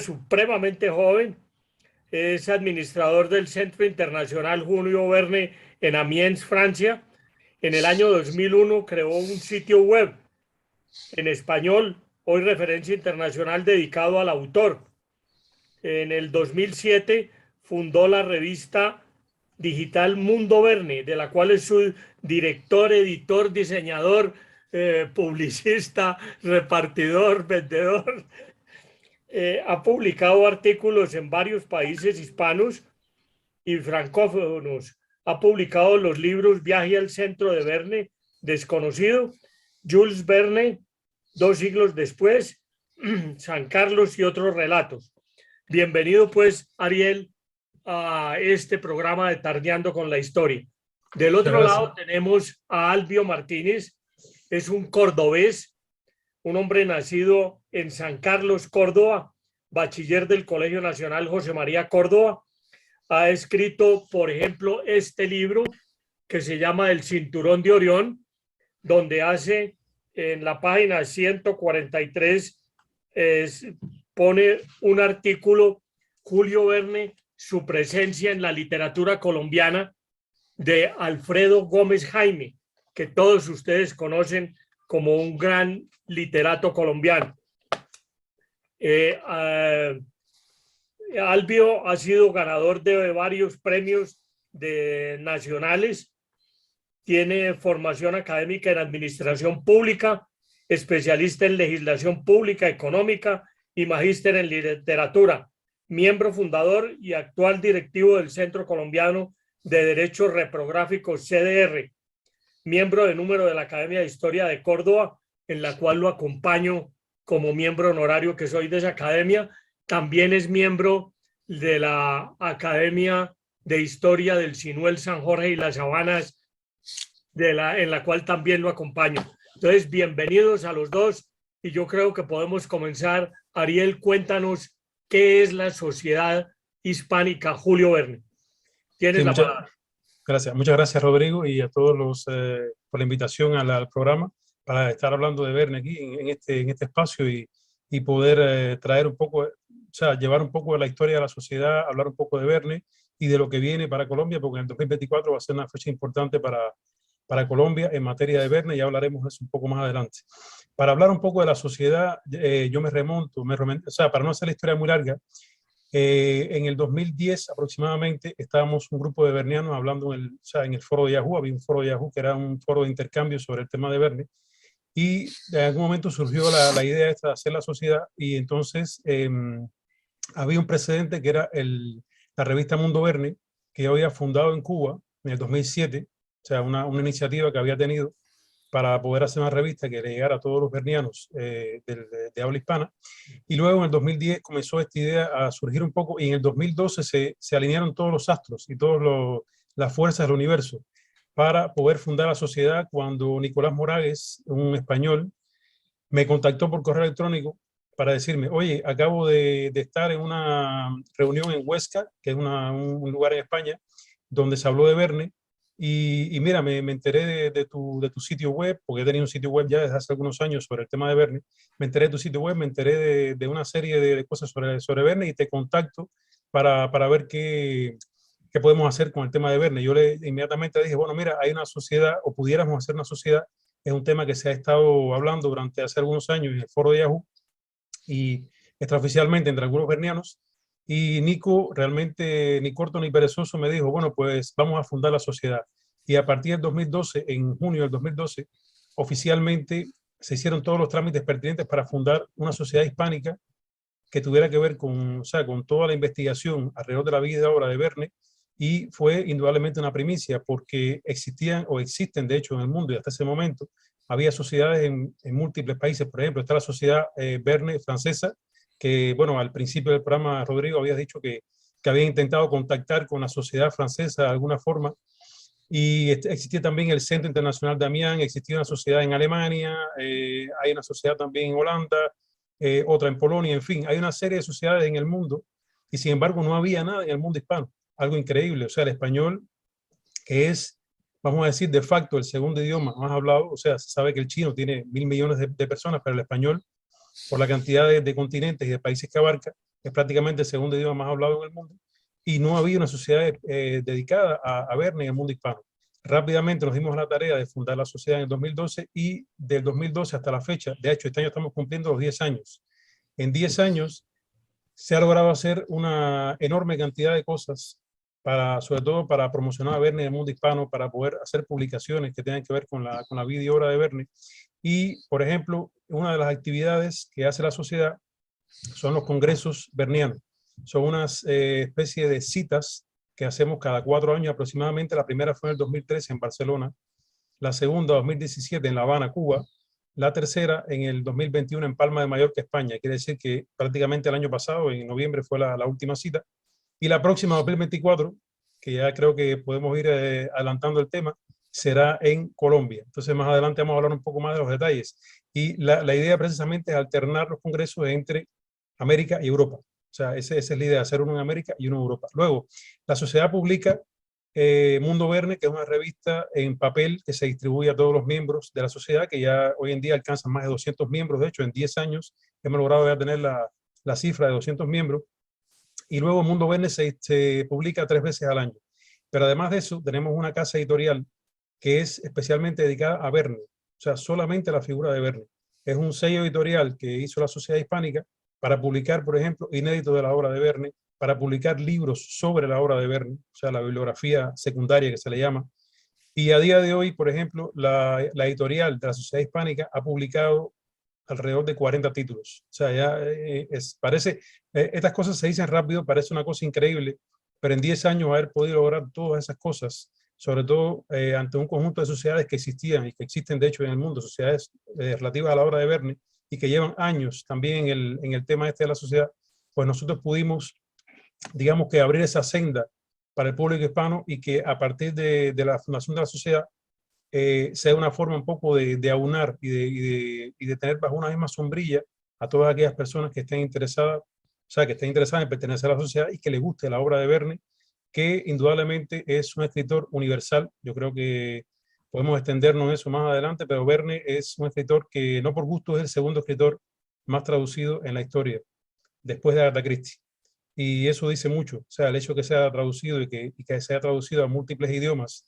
Supremamente joven, es administrador del Centro Internacional Julio Verne en Amiens, Francia. En el año 2001 creó un sitio web en español, hoy referencia internacional, dedicado al autor. En el 2007 fundó la revista digital Mundo Verne, de la cual es su director, editor, diseñador, publicista, repartidor, vendedor. Ha publicado artículos en varios países hispanos y francófonos. Ha publicado los libros Viaje al centro de Verne, Desconocido, Jules Verne, 2 siglos después, San Carlos y otros relatos. Bienvenido pues, Ariel, a este programa de Tardeando con la Historia. Del otro lado tenemos a Albio Martínez, es un cordobés, un hombre nacido en San Carlos, Córdoba, bachiller del Colegio Nacional José María Córdoba. Ha escrito, por ejemplo, este libro que se llama El Cinturón de Orión, donde hace en la página 143, pone un artículo, Julio Verne, su presencia en la literatura colombiana, de Alfredo Gómez Jaime, que todos ustedes conocen como un gran literato colombiano. Albio ha sido ganador de varios premios nacionales, tiene formación académica en administración pública, especialista en legislación pública, económica y magíster en literatura, miembro fundador y actual directivo del Centro Colombiano de Derechos Reprográficos, CDR, miembro de número de la Academia de Historia de Córdoba, en la cual lo acompaño como miembro honorario que soy de esa academia. También es miembro de la Academia de Historia del Sinuel, San Jorge y las Sabanas, en la cual también lo acompaño. Entonces, bienvenidos a los dos y yo creo que podemos comenzar. Ariel, cuéntanos qué es la Sociedad Hispánica Julio Verne. Tienes la palabra. Gracias, muchas gracias, Rodrigo, y a todos los por la invitación al programa para estar hablando de Verne aquí en este espacio y poder traer un poco, llevar un poco de la historia de la sociedad, hablar un poco de Verne y de lo que viene para Colombia, porque en el 2024 va a ser una fecha importante para Colombia en materia de Verne, y ya hablaremos de eso un poco más adelante. Para hablar un poco de la sociedad, yo me remonto, para no hacer la historia muy larga, en el 2010 aproximadamente estábamos un grupo de vernianos hablando en el foro de Yahoo. Había un foro de Yahoo que era un foro de intercambio sobre el tema de Verne, y en algún momento surgió la idea esta de hacer la sociedad, y entonces había un precedente que era la revista Mundo Verne, que yo había fundado en Cuba en el 2007, una iniciativa que había tenido para poder hacer una revista que le llegara a todos los vernianos de habla hispana. Y luego en el 2010 comenzó esta idea a surgir un poco, y en el 2012 se alinearon todos los astros y todas las fuerzas del universo para poder fundar la sociedad, cuando Nicolás Moragues, un español, me contactó por correo electrónico para decirme: oye, acabo de estar en una reunión en Huesca, que es un lugar en España, donde se habló de Verne, y mira, me enteré de tu sitio web, porque he tenido un sitio web ya desde hace algunos años sobre el tema de Verne. Me enteré de tu sitio web, me enteré de una serie de cosas sobre Verne, y te contacto para ver qué podemos hacer con el tema de Verne. Yo inmediatamente dije: bueno, mira, hay una sociedad, o pudiéramos hacer una sociedad. Es un tema que se ha estado hablando durante hace algunos años en el foro de Yahoo y extraoficialmente entre algunos vernianos. Y Nico, realmente ni corto ni perezoso, me dijo: bueno, pues vamos a fundar la sociedad. Y a partir del 2012, en junio del 2012, oficialmente se hicieron todos los trámites pertinentes para fundar una sociedad hispánica que tuviera que ver con toda la investigación alrededor de la vida y obra de Verne. Y fue indudablemente una primicia, porque existían, o existen de hecho en el mundo, y hasta ese momento había sociedades en múltiples países. Por ejemplo, está la sociedad Verne francesa, que, bueno, al principio del programa, Rodrigo, habías dicho que había intentado contactar con la sociedad francesa de alguna forma. Y existía también el Centro Internacional de Amiens, existía una sociedad en Alemania, hay una sociedad también en Holanda, otra en Polonia. En fin, hay una serie de sociedades en el mundo, y sin embargo no había nada en el mundo hispano. Algo increíble. El español, que es, vamos a decir, de facto el segundo idioma más hablado, se sabe que el chino tiene 1.000 millones de personas, pero el español, por la cantidad de continentes y de países que abarca, es prácticamente el segundo idioma más hablado en el mundo, y no había una sociedad dedicada a Verne en el mundo hispano. Rápidamente nos dimos a la tarea de fundar la sociedad en el 2012 y del 2012 hasta la fecha, de hecho este año estamos cumpliendo los 10 años. En 10 años se ha logrado hacer una enorme cantidad de cosas, sobre todo para promocionar a Verne en el mundo hispano, para poder hacer publicaciones que tengan que ver con la vida y obra de Verne. Y, por ejemplo, una de las actividades que hace la sociedad son los congresos vernianos. Son unas especies de citas que hacemos cada 4 años aproximadamente. La primera fue en el 2013 en Barcelona, la segunda 2017 en La Habana, Cuba, la tercera en el 2021 en Palma de Mallorca, España. Quiere decir que prácticamente el año pasado, en noviembre, fue la última cita. Y la próxima, 2024, que ya creo que podemos ir adelantando el tema, será en Colombia. Entonces, más adelante vamos a hablar un poco más de los detalles. Y la idea precisamente es alternar los congresos entre América y Europa. O sea, esa es la idea, hacer uno en América y uno en Europa. Luego, la sociedad publica Mundo Verne, que es una revista en papel que se distribuye a todos los miembros de la sociedad, que ya hoy en día alcanzan más de 200 miembros. De hecho, en 10 años hemos logrado ya tener la cifra de 200 miembros. Y luego Mundo Verne se publica 3 veces al año. Pero además de eso, tenemos una casa editorial que es especialmente dedicada a Verne, o sea, solamente a la figura de Verne. Es un sello editorial que hizo la Sociedad Hispánica para publicar, por ejemplo, inéditos de la obra de Verne, para publicar libros sobre la obra de Verne, o sea, la bibliografía secundaria que se le llama. Y a día de hoy, por ejemplo, la editorial de la Sociedad Hispánica ha publicado alrededor de 40 títulos. O sea, ya parece, estas cosas se dicen rápido, parece una cosa increíble, pero en 10 años haber podido lograr todas esas cosas, sobre todo ante un conjunto de sociedades que existían y que existen de hecho en el mundo, sociedades relativas a la obra de Verne y que llevan años también en el tema este de la sociedad, pues nosotros pudimos, digamos que abrir esa senda para el público hispano y que a partir de la fundación de la sociedad sea una forma un poco de aunar y de tener bajo una misma sombrilla a todas aquellas personas que estén interesadas, o sea, que estén interesadas en pertenecer a la sociedad y que les guste la obra de Verne, que indudablemente es un escritor universal. Yo creo que podemos extendernos en eso más adelante, pero Verne es un escritor que no por gusto es el segundo escritor más traducido en la historia, después de Agatha Christie. Y eso dice mucho, o sea, el hecho de que sea traducido y que sea traducido a múltiples idiomas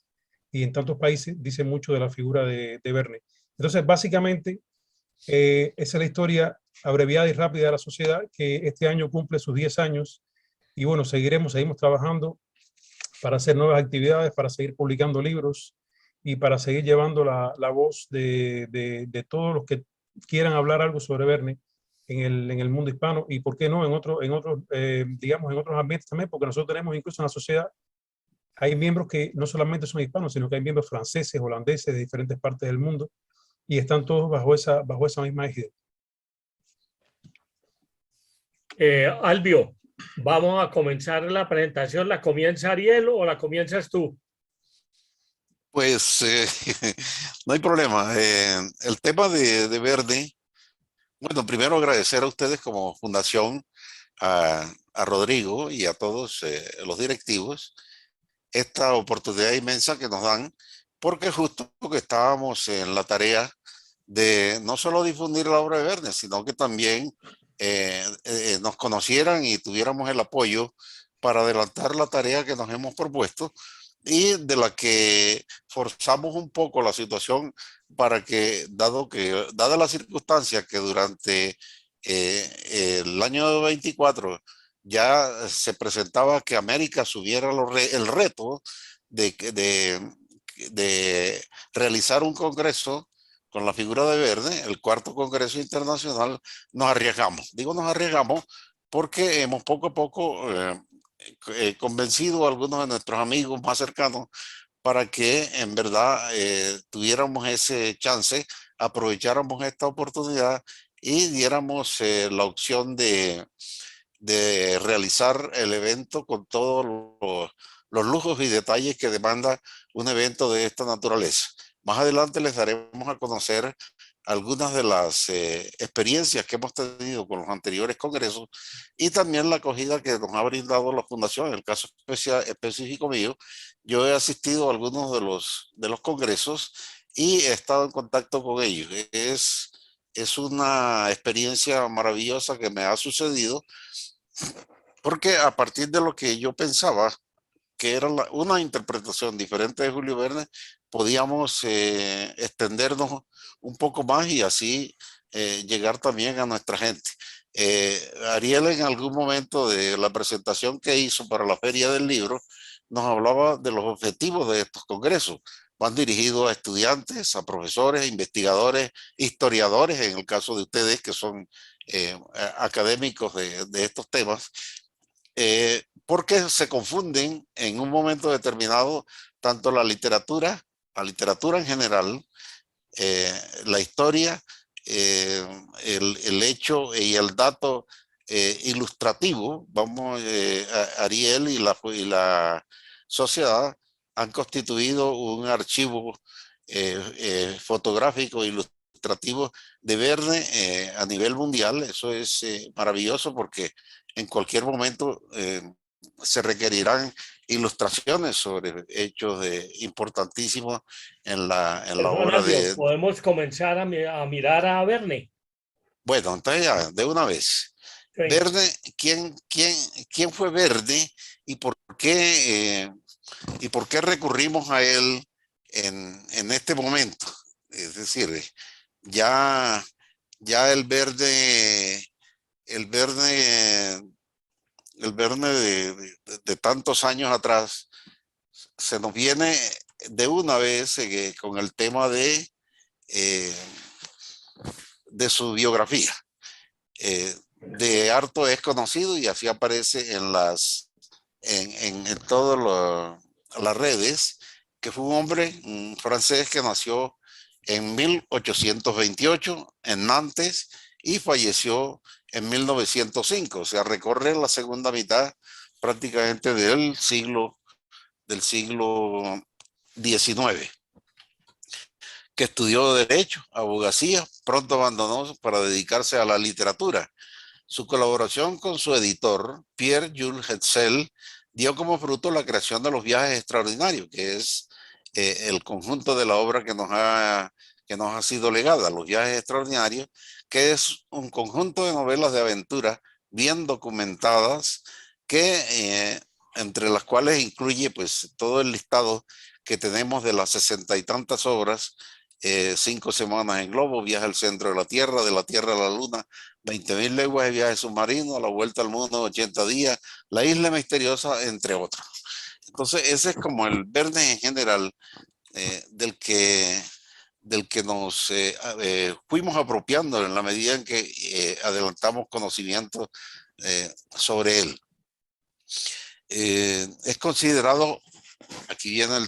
y en tantos países dice mucho de la figura de Verne. Entonces, básicamente, esa es la historia abreviada y rápida de la sociedad que este año cumple sus 10 años y bueno, seguimos trabajando para hacer nuevas actividades, para seguir publicando libros y para seguir llevando la voz de todos los que quieran hablar algo sobre Verne en el mundo hispano y, ¿por qué no?, digamos, en otros ambientes también, porque nosotros tenemos incluso en la sociedad, hay miembros que no solamente son hispanos, sino que hay miembros franceses, holandeses, de diferentes partes del mundo, y están todos bajo esa misma égida. Albio, vamos a comenzar la presentación. ¿La comienza Ariel o la comienzas tú? Pues no hay problema. El tema de Verne, bueno, primero agradecer a ustedes como fundación, a Rodrigo y a todos los directivos, esta oportunidad inmensa que nos dan, porque justo que estábamos en la tarea de no solo difundir la obra de Verne, sino que también nos conocieran y tuviéramos el apoyo para adelantar la tarea que nos hemos propuesto y de la que forzamos un poco la situación para que, dada la circunstancia que durante el año 24 ya se presentaba que América subiera el reto de realizar un congreso con la figura de Verne, el cuarto Congreso Internacional, nos arriesgamos. Digo nos arriesgamos porque hemos poco a poco convencido a algunos de nuestros amigos más cercanos para que en verdad tuviéramos ese chance, aprovecháramos esta oportunidad y diéramos la opción de realizar el evento con todos los lujos y detalles que demanda un evento de esta naturaleza. Más adelante les daremos a conocer algunas de las experiencias que hemos tenido con los anteriores congresos y también la acogida que nos ha brindado la fundación. En el caso específico mío, yo he asistido a algunos de los congresos y he estado en contacto con ellos. Es una experiencia maravillosa que me ha sucedido porque a partir de lo que yo pensaba, que era una interpretación diferente de Julio Verne, podíamos extendernos un poco más y así llegar también a nuestra gente. Ariel en algún momento de la presentación que hizo para la Feria del Libro nos hablaba de los objetivos de estos congresos. Van dirigidos a estudiantes, a profesores, a investigadores, historiadores, en el caso de ustedes que son académicos de estos temas, porque se confunden en un momento determinado tanto la literatura en general, la historia, el hecho y el dato ilustrativo. Ariel y la sociedad han constituido un archivo fotográfico ilustrativo de Verne a nivel mundial. Eso es maravilloso porque en cualquier momento se requerirán ilustraciones sobre hechos importantísimos en la Juan obra Alvio, de... podemos comenzar a mirar a Verne. Bueno, entonces ya, de una vez. Sí. Verne, ¿quién fue Verne y y por qué recurrimos a él en este momento? Es decir, ya, ya el Verne de tantos años atrás se nos viene de una vez con el tema eh, de su biografía. De harto es conocido y así aparece en todas las redes, que fue un hombre francés que nació en 1828 en Nantes y falleció en 1905. O sea, recorre la segunda mitad prácticamente del siglo XIX, que estudió Derecho, Abogacía, pronto abandonó para dedicarse a la literatura. Su colaboración con su editor, Pierre-Jules Hetzel, dio como fruto la creación de los Viajes Extraordinarios, que es el conjunto de la obra que nos ha sido legada, los Viajes Extraordinarios, que es un conjunto de novelas de aventura bien documentadas, entre las cuales incluye pues todo el listado que tenemos de las 60 y tantas obras, 5 semanas en globo, viaje al centro de la Tierra a la Luna, 20.000 leguas de viaje submarino, la vuelta al mundo en 80 días, la isla misteriosa, entre otros. Entonces ese es como el Verne en general, del que nos fuimos apropiando en la medida en que adelantamos conocimientos sobre él. Es considerado, aquí viene el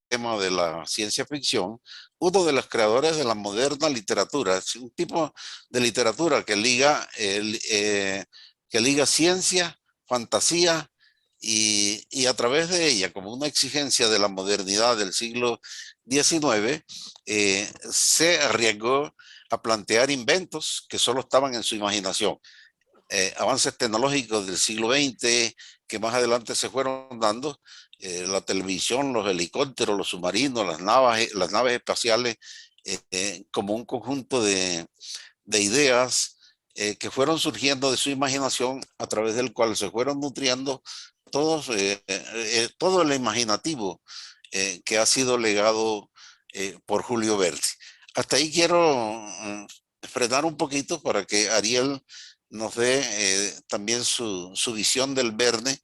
tema de la ciencia ficción, uno de los creadores de la moderna literatura. Es un tipo de literatura que liga ciencia, fantasía y a través de ella, como una exigencia de la modernidad del siglo XIX, se arriesgó a plantear inventos que solo estaban en su imaginación. Avances tecnológicos del siglo XX que más adelante se fueron dando, la televisión, los helicópteros, los submarinos, las naves espaciales, como un conjunto de ideas que fueron surgiendo de su imaginación, a través del cual se fueron nutriendo todo el imaginativo que ha sido legado por Julio Verne. Hasta ahí quiero frenar un poquito para que Ariel nos dé también su visión del Verne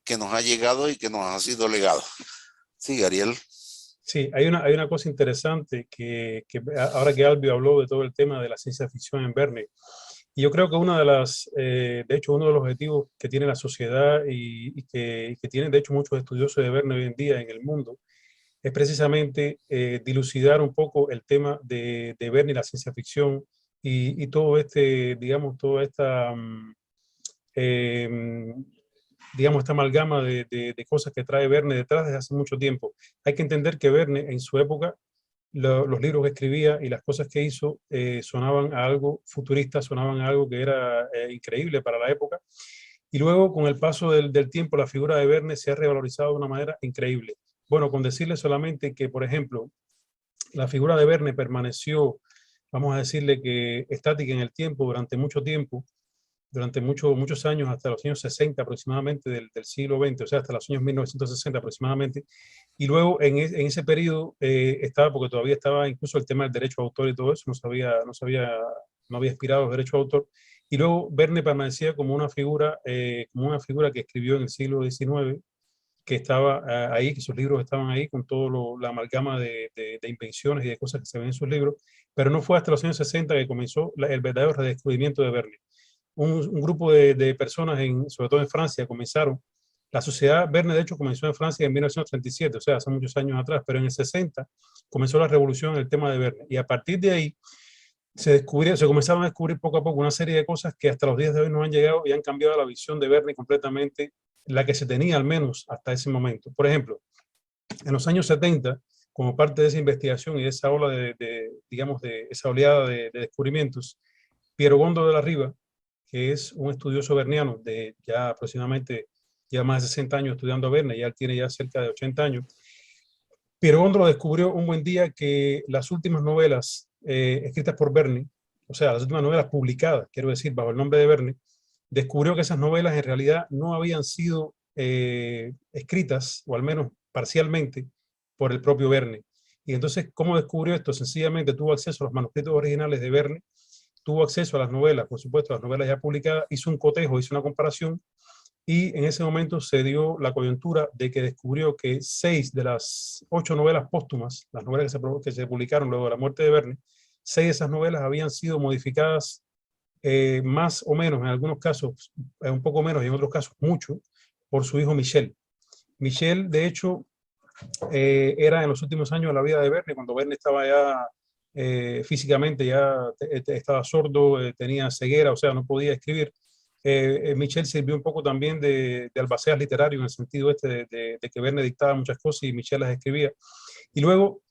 que nos ha llegado y que nos ha sido legado. Sí, Ariel. Sí, hay una cosa interesante ahora que Albio habló de todo el tema de la ciencia ficción en Verne, y yo creo que de hecho, uno de los objetivos que tiene la sociedad y que tienen, de hecho, muchos estudiosos de Verne hoy en día en el mundo, es precisamente dilucidar un poco el tema de Verne y la ciencia ficción y todo digamos, toda esta, digamos, esta amalgama de cosas que trae Verne detrás desde hace mucho tiempo. Hay que entender que Verne en su época, los libros que escribía y las cosas que hizo sonaban a algo futurista, sonaban a algo que era increíble para la época. Y luego, con el paso del tiempo, la figura de Verne se ha revalorizado de una manera increíble. Bueno, con decirle solamente que, por ejemplo, la figura de Verne permaneció, vamos a decirle que estática en el tiempo durante mucho tiempo, durante muchos años, hasta los años 60 aproximadamente del siglo XX, o sea, hasta los años 1960 aproximadamente. Y luego en ese periodo estaba, porque todavía estaba incluso el tema del derecho de autor y todo eso, no había expirado los derechos de autor. Y luego Verne permanecía como una figura que escribió en el siglo XIX, que estaba ahí, que sus libros estaban ahí con todo la amalgama de invenciones y de cosas que se ven en sus libros, pero no fue hasta los años 60 que comenzó el verdadero redescubrimiento de Verne. Un grupo de personas, sobre todo en Francia, comenzaron. La sociedad Verne, de hecho, comenzó en Francia en 1937, o sea, hace muchos años atrás, pero en el 60 comenzó la revolución en el tema de Verne. Y a partir de ahí se comenzaron a descubrir poco a poco una serie de cosas que hasta los días de hoy nos han llegado y han cambiado la visión de Verne completamente, la que se tenía al menos hasta ese momento. Por ejemplo, en los años 70, como parte de esa investigación y de esa ola digamos, de esa oleada de descubrimientos, Piero Gondo de la Riva, que es un estudioso verniano de ya aproximadamente, ya más de 60 años estudiando a Verne, ya él tiene ya cerca de 80 años. Piero Gondo descubrió un buen día que las últimas novelas escritas por Verne, o sea, las últimas novelas publicadas, quiero decir, bajo el nombre de Verne, descubrió que esas novelas en realidad no habían sido escritas, o al menos parcialmente, por el propio Verne. Y entonces, ¿cómo descubrió esto? Sencillamente tuvo acceso a los manuscritos originales de Verne, tuvo acceso a las novelas, por supuesto, a las novelas ya publicadas, hizo un cotejo, hizo una comparación, y en ese momento se dio la coyuntura de que descubrió que 6 de las 8 novelas póstumas, las novelas que se publicaron luego de la muerte de Verne, 6 de esas novelas habían sido modificadas más o menos, en algunos casos un poco menos y en otros casos mucho, por su hijo Michel. Michel, de hecho, era en los últimos años de la vida de Verne, cuando Verne estaba ya físicamente, ya estaba sordo, tenía ceguera, o sea, no podía escribir. Michel sirvió un poco también de albaceas literario en el sentido de que Verne dictaba muchas cosas y Michel las escribía. Y luego,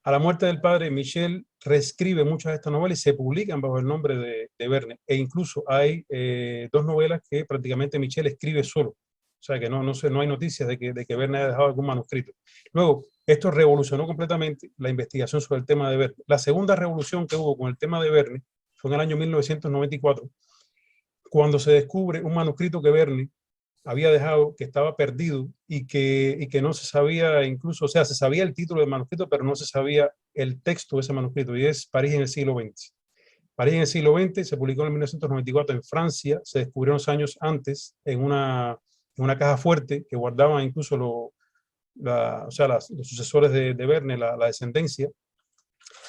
a la muerte del padre, Michel reescribe muchas de estas novelas y se publican bajo el nombre de Verne. E incluso hay 2 novelas que prácticamente Michel escribe solo. O sea que no hay noticias de que Verne haya dejado algún manuscrito. Luego, esto revolucionó completamente la investigación sobre el tema de Verne. La segunda revolución que hubo con el tema de Verne fue en el año 1994, cuando se descubre un manuscrito que Verne había dejado, que estaba perdido y que no se sabía incluso, o sea, se sabía el título del manuscrito, pero no se sabía el texto de ese manuscrito, y es París en el siglo XX. París en el siglo XX se publicó en 1994 en Francia, se descubrió unos años antes en una caja fuerte que guardaban incluso los sucesores de Verne, la descendencia.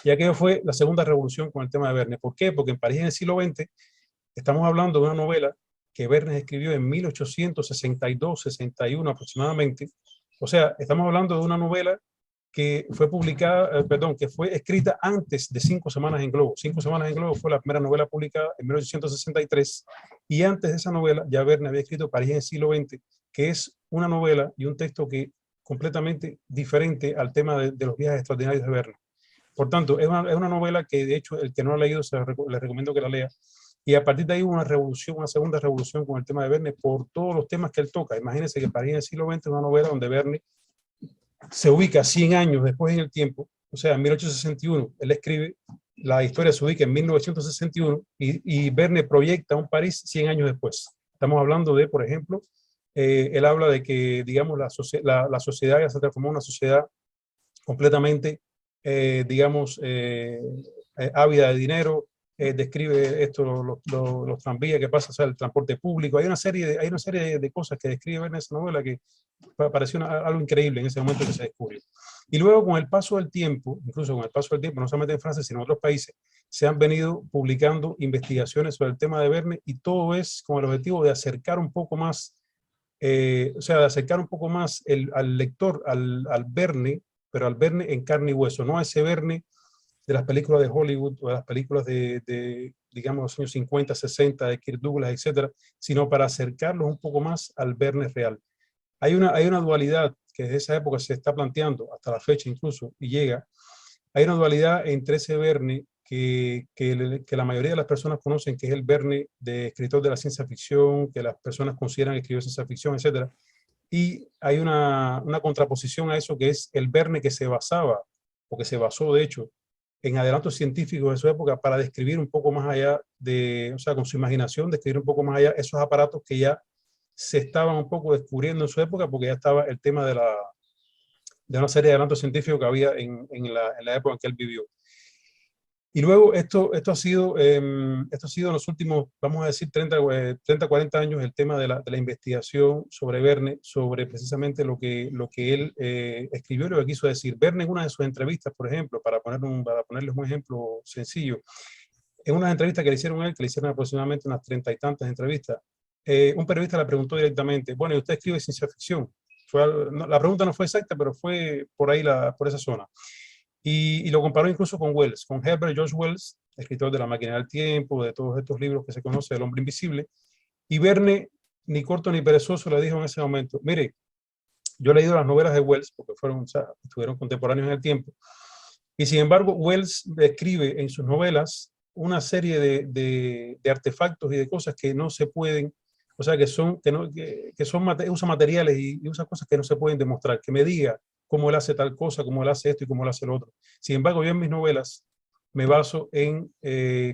Y aquello fue la segunda revolución con el tema de Verne. ¿Por qué? Porque en París en el siglo XX estamos hablando de una novela que Verne escribió en 1862-61 aproximadamente. O sea, estamos hablando de una novela que fue publicada, que fue escrita antes de 5 semanas en Globo. 5 semanas en Globo fue la primera novela publicada en 1863, y antes de esa novela ya Verne había escrito París en el siglo XX, que es una novela y un texto que completamente diferente al tema de los viajes extraordinarios de Verne. Por tanto, es una novela que, de hecho, el que no la ha leído, le recomiendo que la lea. Y a partir de ahí una segunda revolución con el tema de Verne por todos los temas que él toca. Imagínense que París en el siglo XX es una novela donde Verne se ubica 100 años después en el tiempo, o sea, en 1861. Él escribe, la historia se ubica en 1961 y Verne proyecta un París 100 años después. Estamos hablando de, por ejemplo, él habla de que, digamos, la sociedad ya se transformó en una sociedad completamente, ávida de dinero. Describe esto, los tranvías que pasa, o sea, el transporte público. Hay una serie de cosas que describe en esa novela que pareció algo increíble en ese momento que se descubrió. Y luego, con el paso del tiempo, incluso con el paso del tiempo, no solamente en Francia, sino en otros países, se han venido publicando investigaciones sobre el tema de Verne, y todo es con el objetivo de acercar un poco más, de acercar un poco más al lector, al Verne, pero al Verne en carne y hueso, no a ese Verne de las películas de Hollywood o de las películas digamos, los años 50, 60, de Kirk Douglas, etcétera, sino para acercarlos un poco más al Verne real. Hay una dualidad que desde esa época se está planteando, hasta la fecha incluso, y llega. Hay una dualidad entre ese Verne que la mayoría de las personas conocen, que es el Verne de escritor de la ciencia ficción, que las personas consideran que escribió ciencia ficción, etcétera. Y hay una contraposición a eso, que es el Verne que se basaba, o que se basó, de hecho, en adelantos científicos de su época para describir un poco más allá de, o sea, con su imaginación, describir un poco más allá esos aparatos que ya se estaban un poco descubriendo en su época, porque ya estaba el tema de una serie de adelantos científicos que había en la época en que él vivió. Y luego esto ha sido en los últimos, vamos a decir, 40 años, el tema de la investigación sobre Verne, sobre precisamente lo que él escribió y lo que quiso decir. Verne en una de sus entrevistas, por ejemplo, para ponerles un ejemplo sencillo, en una entrevista que le hicieron a él, que le hicieron aproximadamente unas 30 y tantas entrevistas, un periodista le preguntó directamente, bueno, ¿y usted escribe ciencia ficción? La pregunta no fue exacta, pero fue por ahí, por esa zona. Y lo comparó incluso con Wells, con Herbert George Wells, escritor de La máquina del tiempo, de todos estos libros que se conoce del hombre invisible. Y Verne, ni corto ni perezoso, le dijo en ese momento, mire, yo he leído las novelas de Wells, porque estuvieron contemporáneos en el tiempo, y sin embargo Wells describe en sus novelas una serie de artefactos y de cosas que no se pueden, o sea, usa materiales y usa cosas que no se pueden demostrar, que me diga cómo él hace tal cosa, cómo él hace esto y cómo él hace lo otro. Sin embargo, yo en mis novelas me baso en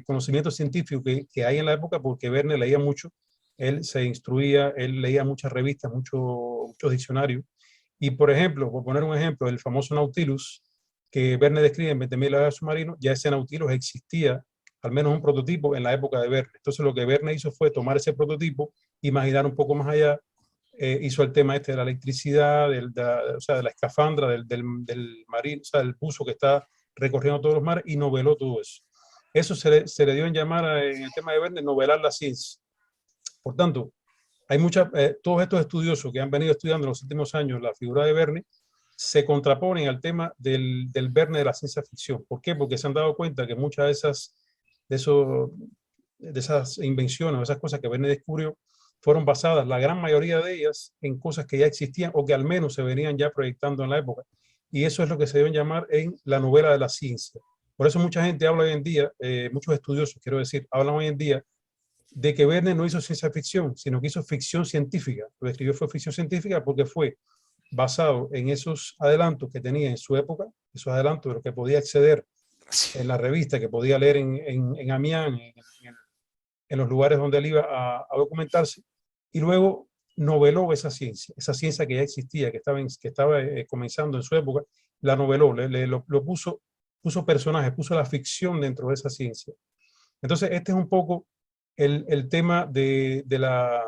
conocimiento científico que hay en la época, porque Verne leía mucho, él se instruía, él leía muchas revistas, muchos diccionarios. Y por ejemplo, por poner un ejemplo, el famoso Nautilus, que Verne describe en 20.000 leguas submarinos, ya ese Nautilus existía, al menos un prototipo, en la época de Verne. Entonces lo que Verne hizo fue tomar ese prototipo, imaginar un poco más allá, hizo el tema este de la electricidad, o sea, de la escafandra, del marino, o sea, del buzo que está recorriendo todos los mares, y noveló todo eso. Eso se le dio en llamar, en el tema de Verne, novelar la ciencia. Por tanto, hay todos estos estudiosos que han venido estudiando en los últimos años la figura de Verne, se contraponen al tema del Verne de la ciencia ficción. ¿Por qué? Porque se han dado cuenta que muchas de esas invenciones, esas cosas que Verne descubrió, fueron basadas, la gran mayoría de ellas, en cosas que ya existían o que al menos se venían ya proyectando en la época. Y eso es lo que se debe llamar en la novela de la ciencia. Por eso mucha gente habla hoy en día, muchos estudiosos, quiero decir, hablan hoy en día de que Verne no hizo ciencia ficción, sino que hizo ficción científica. Lo que escribió fue ficción científica porque fue basado en esos adelantos que tenía en su época, esos adelantos de los que podía acceder en la revista, que podía leer en Amiens, en los lugares donde él iba a documentarse, y luego noveló esa ciencia que ya existía, que estaba comenzando en su época, la noveló, puso personajes, puso la ficción dentro de esa ciencia. Entonces, este es un poco el tema de la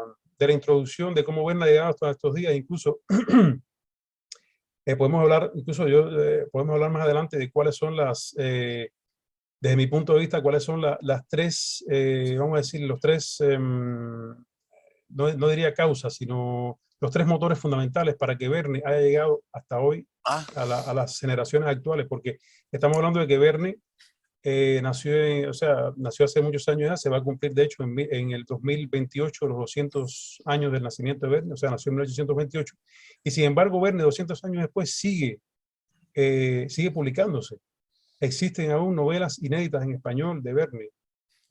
introducción, de cómo Verne ha llegado hasta estos días. Incluso podemos hablar más adelante de cuáles son desde mi punto de vista, cuáles son las tres, vamos a decir, los tres, no diría causas, sino los tres motores fundamentales para que Verne haya llegado hasta hoy a las generaciones actuales, porque estamos hablando de que Verne nació hace muchos años ya, se va a cumplir de hecho en el 2028 los 200 años del nacimiento de Verne, o sea, nació en 1828, y sin embargo Verne 200 años después sigue publicándose. Existen aún novelas inéditas en español de Verne,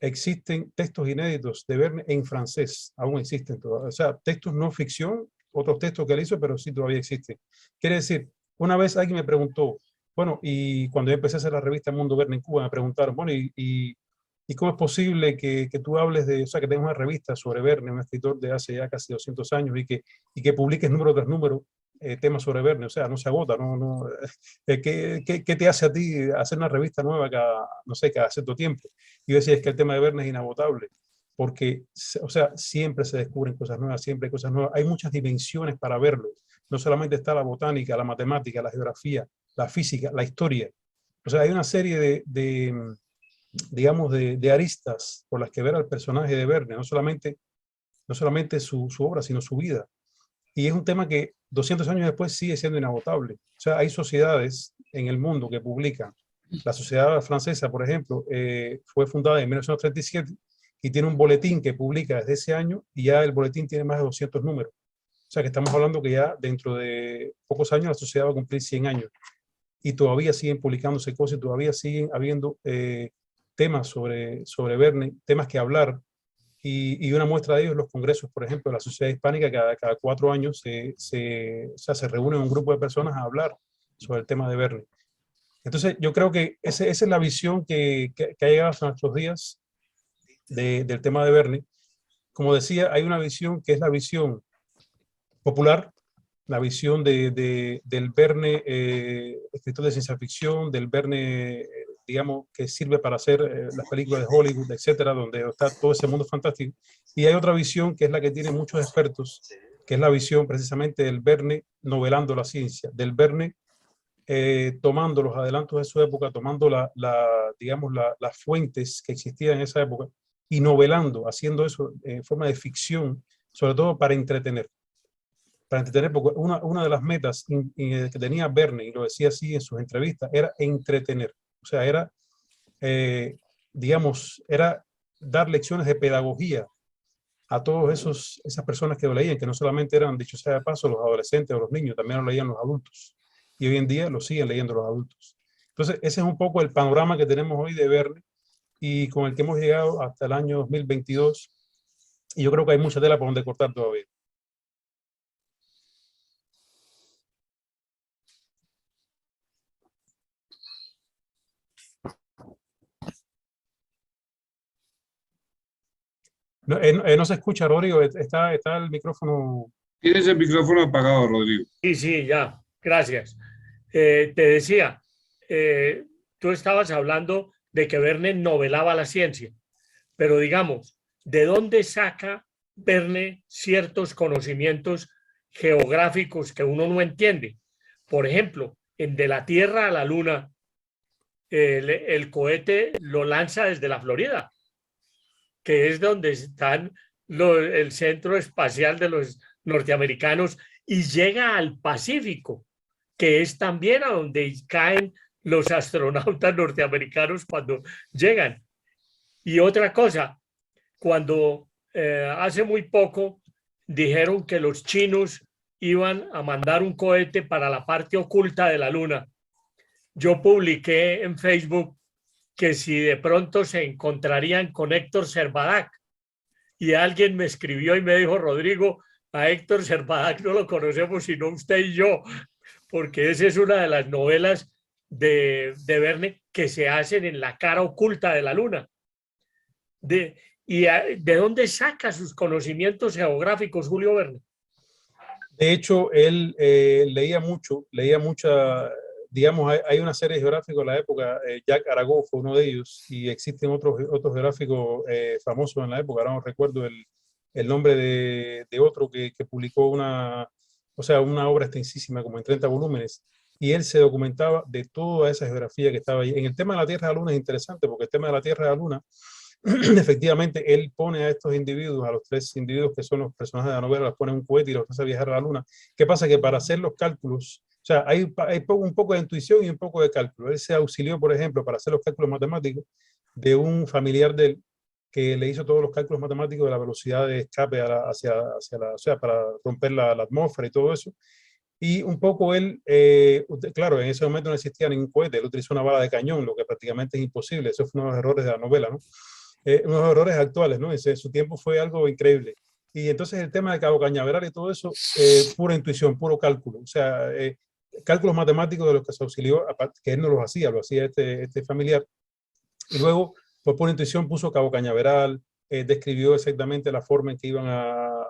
existen textos inéditos de Verne en francés, aún existen todavía, o sea, textos no ficción, otros textos que él hizo, pero sí todavía existen. Quiere decir, una vez alguien me preguntó, bueno, y cuando yo empecé a hacer la revista Mundo Verne en Cuba, me preguntaron, bueno, ¿y cómo es posible que tú hables o sea, que tengas una revista sobre Verne, un escritor de hace ya casi 200 años, y que publiques número tras número temas sobre Verne? O sea, no se agota, ¿qué te hace a ti hacer una revista nueva cada cierto tiempo? Y yo decía, es que el tema de Verne es inagotable, porque, o sea, siempre se descubren cosas nuevas, siempre hay cosas nuevas, hay muchas dimensiones para verlo. No solamente está la botánica, la matemática, la geografía, la física, la historia. O sea, hay una serie digamos, de aristas por las que ver al personaje de Verne, no solamente su obra, sino su vida. Y es un tema que 200 años después sigue siendo inagotable. O sea, hay sociedades en el mundo que publican. La sociedad francesa, por ejemplo, fue fundada en 1937 y tiene un boletín que publica desde ese año, y ya el boletín tiene más de 200 números. O sea, que estamos hablando que ya dentro de pocos años la sociedad va a cumplir 100 años. Y todavía siguen publicándose cosas, y todavía siguen habiendo temas sobre Verne, temas que hablar. Y una muestra de ellos es los congresos, por ejemplo, de la Sociedad Hispánica. Cada 4 años se reúne un grupo de personas a hablar sobre el tema de Verne. Entonces, yo creo que esa es la visión que ha llegado hasta nuestros días del tema de Verne. Como decía, hay una visión que es la visión popular, la visión del Verne, escritor de ciencia ficción, del Verne, digamos, que sirve para hacer las películas de Hollywood, etcétera, donde está todo ese mundo fantástico. Y hay otra visión que es la que tienen muchos expertos, que es la visión precisamente del Verne novelando la ciencia, del Verne tomando los adelantos de su época, tomando digamos, las fuentes que existían en esa época y novelando, haciendo eso en forma de ficción, sobre todo para entretener. Para entretener, porque una de las metas que tenía Verne, y lo decía así en sus entrevistas, era entretener. O sea, era, digamos, era dar lecciones de pedagogía a todas esas personas que lo leían, que no solamente eran, dicho sea de paso, los adolescentes o los niños, también lo leían los adultos. Y hoy en día lo siguen leyendo los adultos. Entonces, ese es un poco el panorama que tenemos hoy de Verne y con el que hemos llegado hasta el año 2022. Y yo creo que hay mucha tela por donde cortar todavía. No, no se escucha, Rodrigo. Está el micrófono. Tienes el micrófono apagado, Rodrigo. Sí, ya, gracias. Te decía, tú estabas hablando de que Verne novelaba la ciencia, pero digamos, ¿de dónde saca Verne ciertos conocimientos geográficos que uno no entiende? Por ejemplo, de la Tierra a la Luna, el cohete lo lanza desde la Florida, que es donde están el centro espacial de los norteamericanos, y llega al Pacífico, que es también a donde caen los astronautas norteamericanos cuando llegan. Y otra cosa, cuando hace muy poco dijeron que los chinos iban a mandar un cohete para la parte oculta de la Luna, yo publiqué en Facebook que si de pronto se encontrarían con Héctor Servadac, y alguien me escribió y me dijo: Rodrigo, a Héctor Servadac no lo conocemos sino usted y yo, porque esa es una de las novelas de Verne que se hacen en la cara oculta de la Luna. ¿De dónde saca sus conocimientos geográficos Julio Verne? De hecho, él leía mucha, digamos, hay una serie geográfica en la época, Jacques Arago fue uno de ellos, y existen otros geográficos famosos en la época. Ahora no recuerdo el nombre de otro que publicó una obra extensísima, como en 30 volúmenes, y él se documentaba de toda esa geografía que estaba ahí. En el tema de la Tierra y la Luna es interesante, porque el tema de la Tierra y la Luna, efectivamente, él pone a estos individuos, a los tres individuos que son los personajes de la novela, los pone en un cohete y los hace viajar a la Luna. ¿Qué pasa? Que para hacer los cálculos, o sea, hay un poco de intuición y un poco de cálculo. Él se auxilió, por ejemplo, para hacer los cálculos matemáticos de un familiar de él que le hizo todos los cálculos matemáticos de la velocidad de escape o sea, para romper la atmósfera y todo eso. Y un poco él, claro, en ese momento no existía ningún cohete, él utilizó una bala de cañón, lo que prácticamente es imposible. Eso fue uno de los errores de la novela, ¿no? Unos errores actuales, ¿no? Su tiempo fue algo increíble. Y entonces el tema de Cabo Cañaveral y todo eso, pura intuición, puro cálculo. O sea, cálculos matemáticos de los que se auxilió, que él no los hacía, lo hacía este familiar. Y luego, por pura intuición, puso Cabo Cañaveral, describió exactamente la forma en que iban a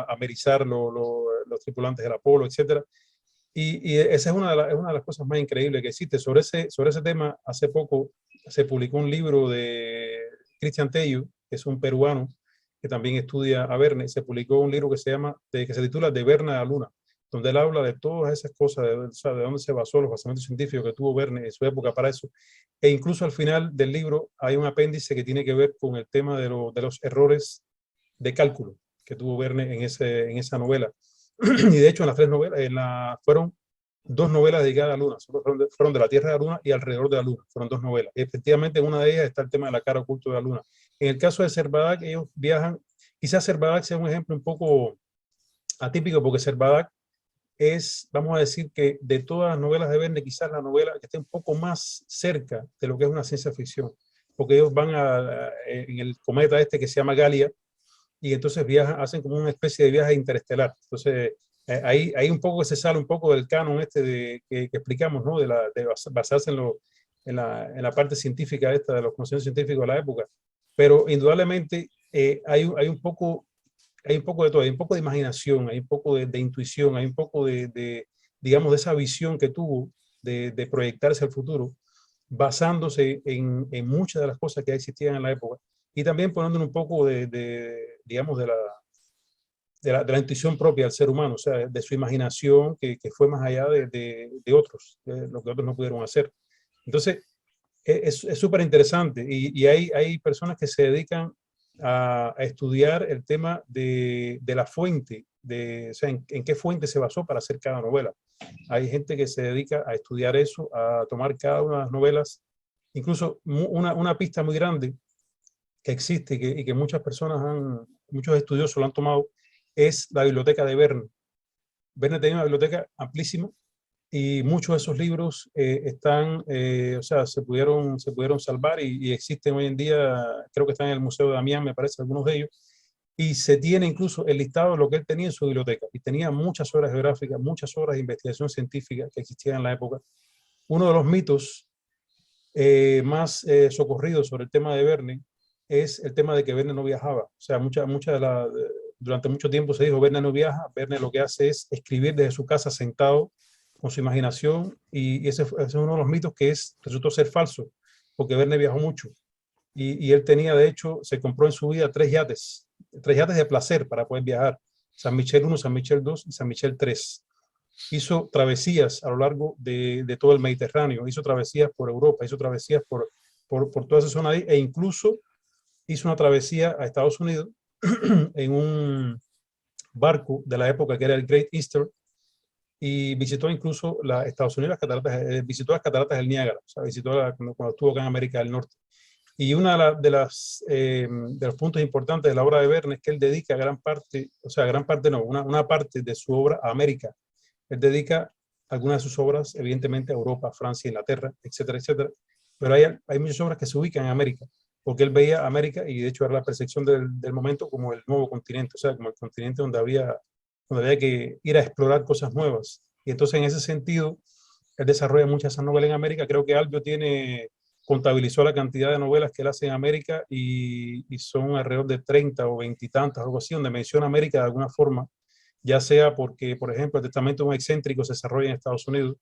amerizar los tripulantes del Apolo, etc. Y esa es una de las cosas más increíbles que existe. Sobre ese tema, hace poco se publicó un libro de Cristian Tello, que es un peruano que también estudia a Verne. Se publicó un libro que se titula De Verne a la Luna, donde él habla de todas esas cosas, de dónde se basó, los basamentos científicos que tuvo Verne en su época para eso. E incluso al final del libro hay un apéndice que tiene que ver con el tema de los errores de cálculo que tuvo Verne en esa novela. Y de hecho, en las tres novelas, fueron dos novelas dedicadas a la Luna, fueron de la Tierra a la Luna y alrededor de la Luna, fueron dos novelas. Y efectivamente, en una de ellas está el tema de la cara oculta de la Luna. En el caso de Servadac, ellos viajan, quizás Servadac sea un ejemplo un poco atípico, porque Servadac es, vamos a decir, que de todas las novelas de Verne, quizás la novela que esté un poco más cerca de lo que es una ciencia ficción, porque ellos van en el cometa este que se llama Galia, y entonces hacen como una especie de viaje interestelar. Entonces Ahí un poco se sale un poco del canon este que explicamos, ¿no? De basarse en la parte científica esta, de los conocimientos científicos de la época. Pero indudablemente hay un poco de todo, hay un poco de imaginación, hay un poco de intuición, hay un poco digamos, de esa visión que tuvo de proyectarse al futuro, basándose en muchas de las cosas que existían en la época y también poniendo un poco digamos, de la intuición propia del ser humano, o sea, de su imaginación que fue más allá de otros, de lo que otros no pudieron hacer. Entonces, es súper interesante y hay personas que se dedican a estudiar el tema de la fuente, o sea, en qué fuente se basó para hacer cada novela. Hay gente que se dedica a estudiar eso, a tomar cada una de las novelas, incluso una pista muy grande que existe y que muchas personas muchos estudiosos lo han tomado, es la biblioteca de Verne. Verne tenía una biblioteca amplísima y muchos de esos libros están, o sea, se pudieron salvar y existen hoy en día, creo que están en el Museo de Amiens, me parece, algunos de ellos, y se tiene incluso el listado de lo que él tenía en su biblioteca, y tenía muchas obras geográficas, muchas obras de investigación científica que existían en la época. Uno de los mitos más socorridos sobre el tema de Verne es el tema de que Verne no viajaba. O sea, durante mucho tiempo se dijo, Verne no viaja, Verne lo que hace es escribir desde su casa sentado con su imaginación, y ese es uno de los mitos que resultó ser falso, porque Verne viajó mucho, y él tenía, de hecho, se compró en su vida tres yates de placer para poder viajar, San Michel 1, San Michel 2 y San Michel 3. Hizo travesías a lo largo de todo el Mediterráneo, hizo travesías por Europa, hizo travesías por toda esa zona ahí, e incluso hizo una travesía a Estados Unidos en un barco de la época que era el Great Eastern, y visitó incluso Estados Unidos, visitó las cataratas del Niágara, o sea, cuando estuvo acá en América del Norte. Y una de los puntos importantes de la obra de Verne es que él dedica gran parte, o sea, gran parte no, una parte de su obra a América. Él dedica algunas de sus obras, evidentemente, a Europa, Francia, Inglaterra, etcétera, etcétera. Pero hay muchas obras que se ubican en América, porque él veía América, y de hecho era la percepción del momento, como el nuevo continente, o sea, como el continente donde había que ir a explorar cosas nuevas. Y entonces, en ese sentido, él desarrolla muchas de esas novelas en América. Creo que Albio contabilizó la cantidad de novelas que él hace en América, y son alrededor de 30 o 20 y tantas, algo así, donde menciona América de alguna forma, ya sea porque, por ejemplo, el testamento de un excéntrico se desarrolla en Estados Unidos,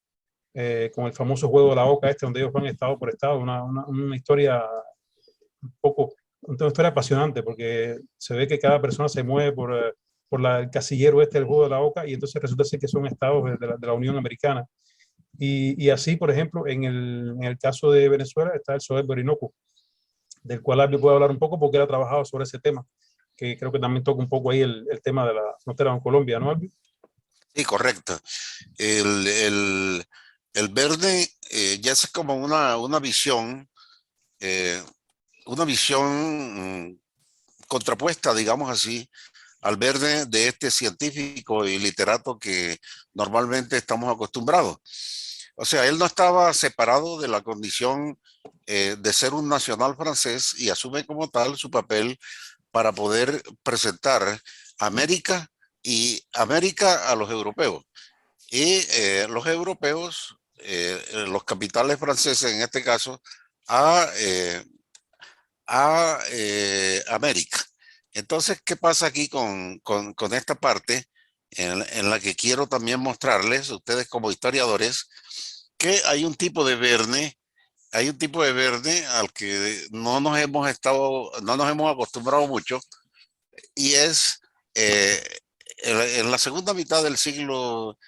con el famoso juego de la oca donde ellos van estado por estado, una historia una historia apasionante, porque se ve que cada persona se mueve por el casillero del juego de la oca, y entonces resulta ser que son estados de la Unión Americana. Y así, por ejemplo, en el caso de Venezuela está el soberbio Orinoco, del cual Albio puede hablar un poco porque él ha trabajado sobre ese tema, que creo que también toca un poco ahí el tema de la frontera con Colombia, ¿no, Albio? Sí, correcto. El Verne ya es como eh, una visión contrapuesta, digamos así, al Verne de este científico y literato que normalmente estamos acostumbrados. O sea, él no estaba separado de la condición de ser un nacional francés, y asume como tal su papel para poder presentar América América a los europeos. Y los europeos, los capitales franceses en este caso, a, eh, a América. Entonces, ¿qué pasa aquí con esta parte en la que quiero también mostrarles, ustedes como historiadores, que hay un tipo de Verne al que no nos hemos acostumbrado mucho, y es eh, en la segunda mitad del siglo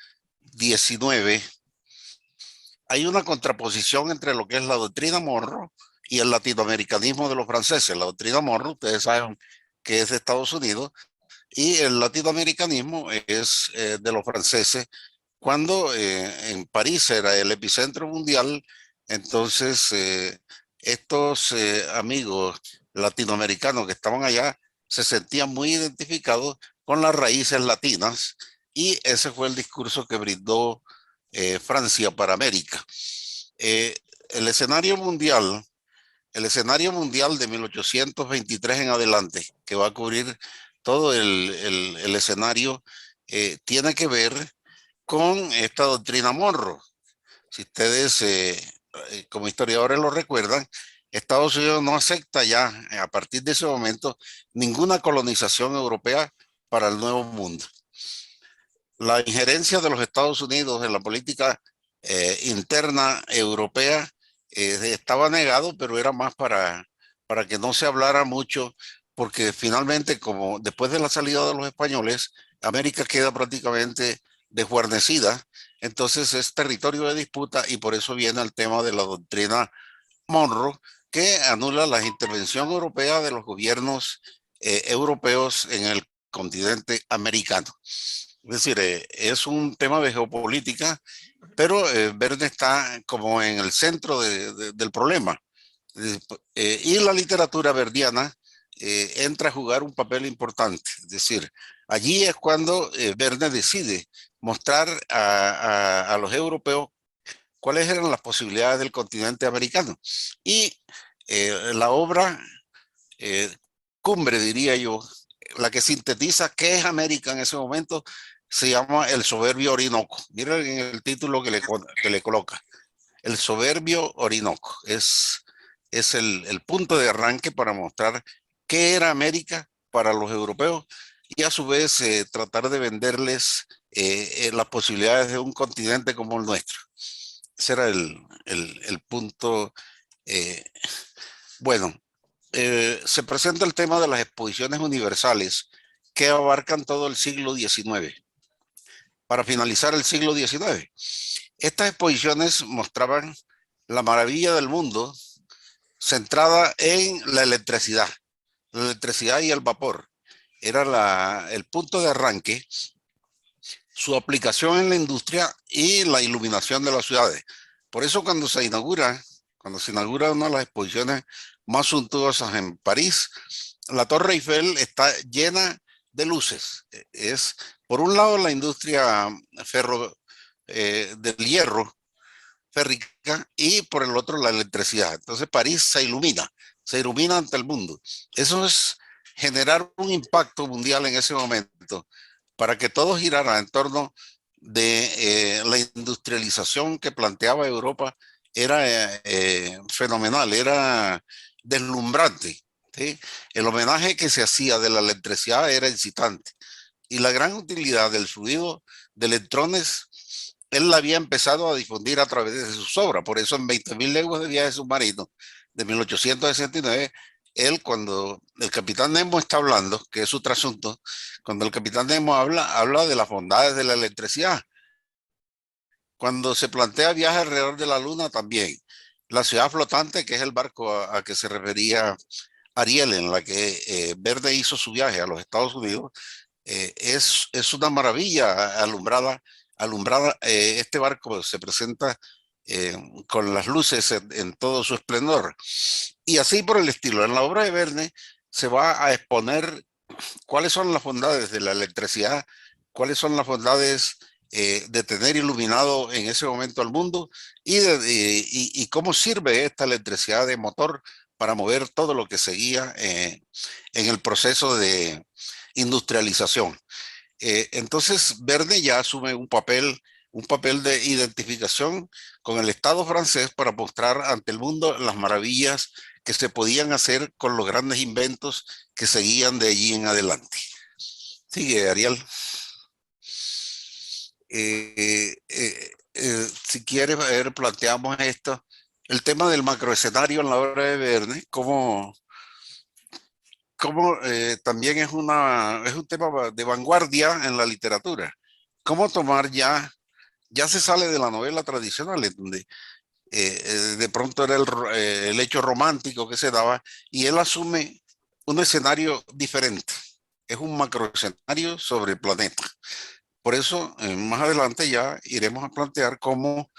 XIX hay una contraposición entre lo que es la doctrina Monroe y el latinoamericanismo de los franceses. La doctrina Monroe, ustedes saben que es de Estados Unidos, y el latinoamericanismo es de los franceses. Cuando en París era el epicentro mundial, entonces estos amigos latinoamericanos que estaban allá se sentían muy identificados con las raíces latinas, y ese fue el discurso que brindó Francia para América. Eh, el escenario mundial, el escenario mundial de 1823 en adelante, que va a cubrir todo el escenario tiene que ver con esta doctrina Monroe. Si ustedes como historiadores lo recuerdan, Estados Unidos no acepta ya a partir de ese momento ninguna colonización europea para el Nuevo Mundo. La injerencia de los Estados Unidos en la política interna europea estaba negado, pero era más para que no se hablara mucho, porque finalmente, como después de la salida de los españoles, América queda prácticamente desguarnecida, entonces es territorio de disputa y por eso viene el tema de la doctrina Monroe, que anula la intervención europea de los gobiernos europeos en el continente americano. Es decir, es un tema de geopolítica, pero Verne está como en el centro del problema. Y la literatura verdiana entra a jugar un papel importante. Es decir, allí es cuando Verne decide mostrar a los europeos cuáles eran las posibilidades del continente americano. Y la obra cumbre, diría yo, la que sintetiza qué es América en ese momento, se llama El soberbio Orinoco. Miren el título que le coloca. El soberbio Orinoco. Es el punto de arranque para mostrar qué era América para los europeos y a su vez tratar de venderles las posibilidades de un continente como el nuestro. Ese era el punto. Bueno, se presenta el tema de las exposiciones universales que abarcan todo el siglo XIX. Para finalizar el siglo XIX, estas exposiciones mostraban la maravilla del mundo centrada en la electricidad y el vapor. Era el punto de arranque, su aplicación en la industria y la iluminación de las ciudades. Por eso cuando se inaugura una de las exposiciones más suntuosas en París, la Torre Eiffel está llena de luces. Es, por un lado, la industria del hierro férrica y por el otro la electricidad. Entonces París se ilumina ante el mundo. Eso es generar un impacto mundial en ese momento para que todo girara en torno de la industrialización que planteaba Europa. Era fenomenal, era deslumbrante, ¿sí? El homenaje que se hacía de la electricidad era excitante y la gran utilidad del fluido de electrones él la había empezado a difundir a través de sus obras. Por eso en 20.000 leguas de viaje submarino de 1869, él, cuando el capitán Nemo está hablando, que es su trasunto, cuando el capitán Nemo habla de las bondades de la electricidad. Cuando se plantea viaje alrededor de la luna también. La ciudad flotante, que es el barco a que se refería Ariel, en la que Verne hizo su viaje a los Estados Unidos, es una maravilla alumbrada. Este barco se presenta con las luces en todo su esplendor. Y así por el estilo. En la obra de Verne se va a exponer cuáles son las bondades de la electricidad, cuáles son las bondades de tener iluminado en ese momento al mundo y cómo sirve esta electricidad de motor para mover todo lo que seguía en el proceso de industrialización. Entonces Verne ya asume un papel de identificación con el Estado francés para mostrar ante el mundo las maravillas que se podían hacer con los grandes inventos que seguían de allí en adelante. Sigue, Ariel. Si quieres, planteamos esto, el tema del macroescenario en la obra de Verne, como también es un tema de vanguardia en la literatura. Cómo tomar ya se sale de la novela tradicional, en donde de pronto era el hecho romántico que se daba, y él asume un escenario diferente. Es un macroescenario sobre el planeta. Por eso, más adelante ya iremos a plantear cómo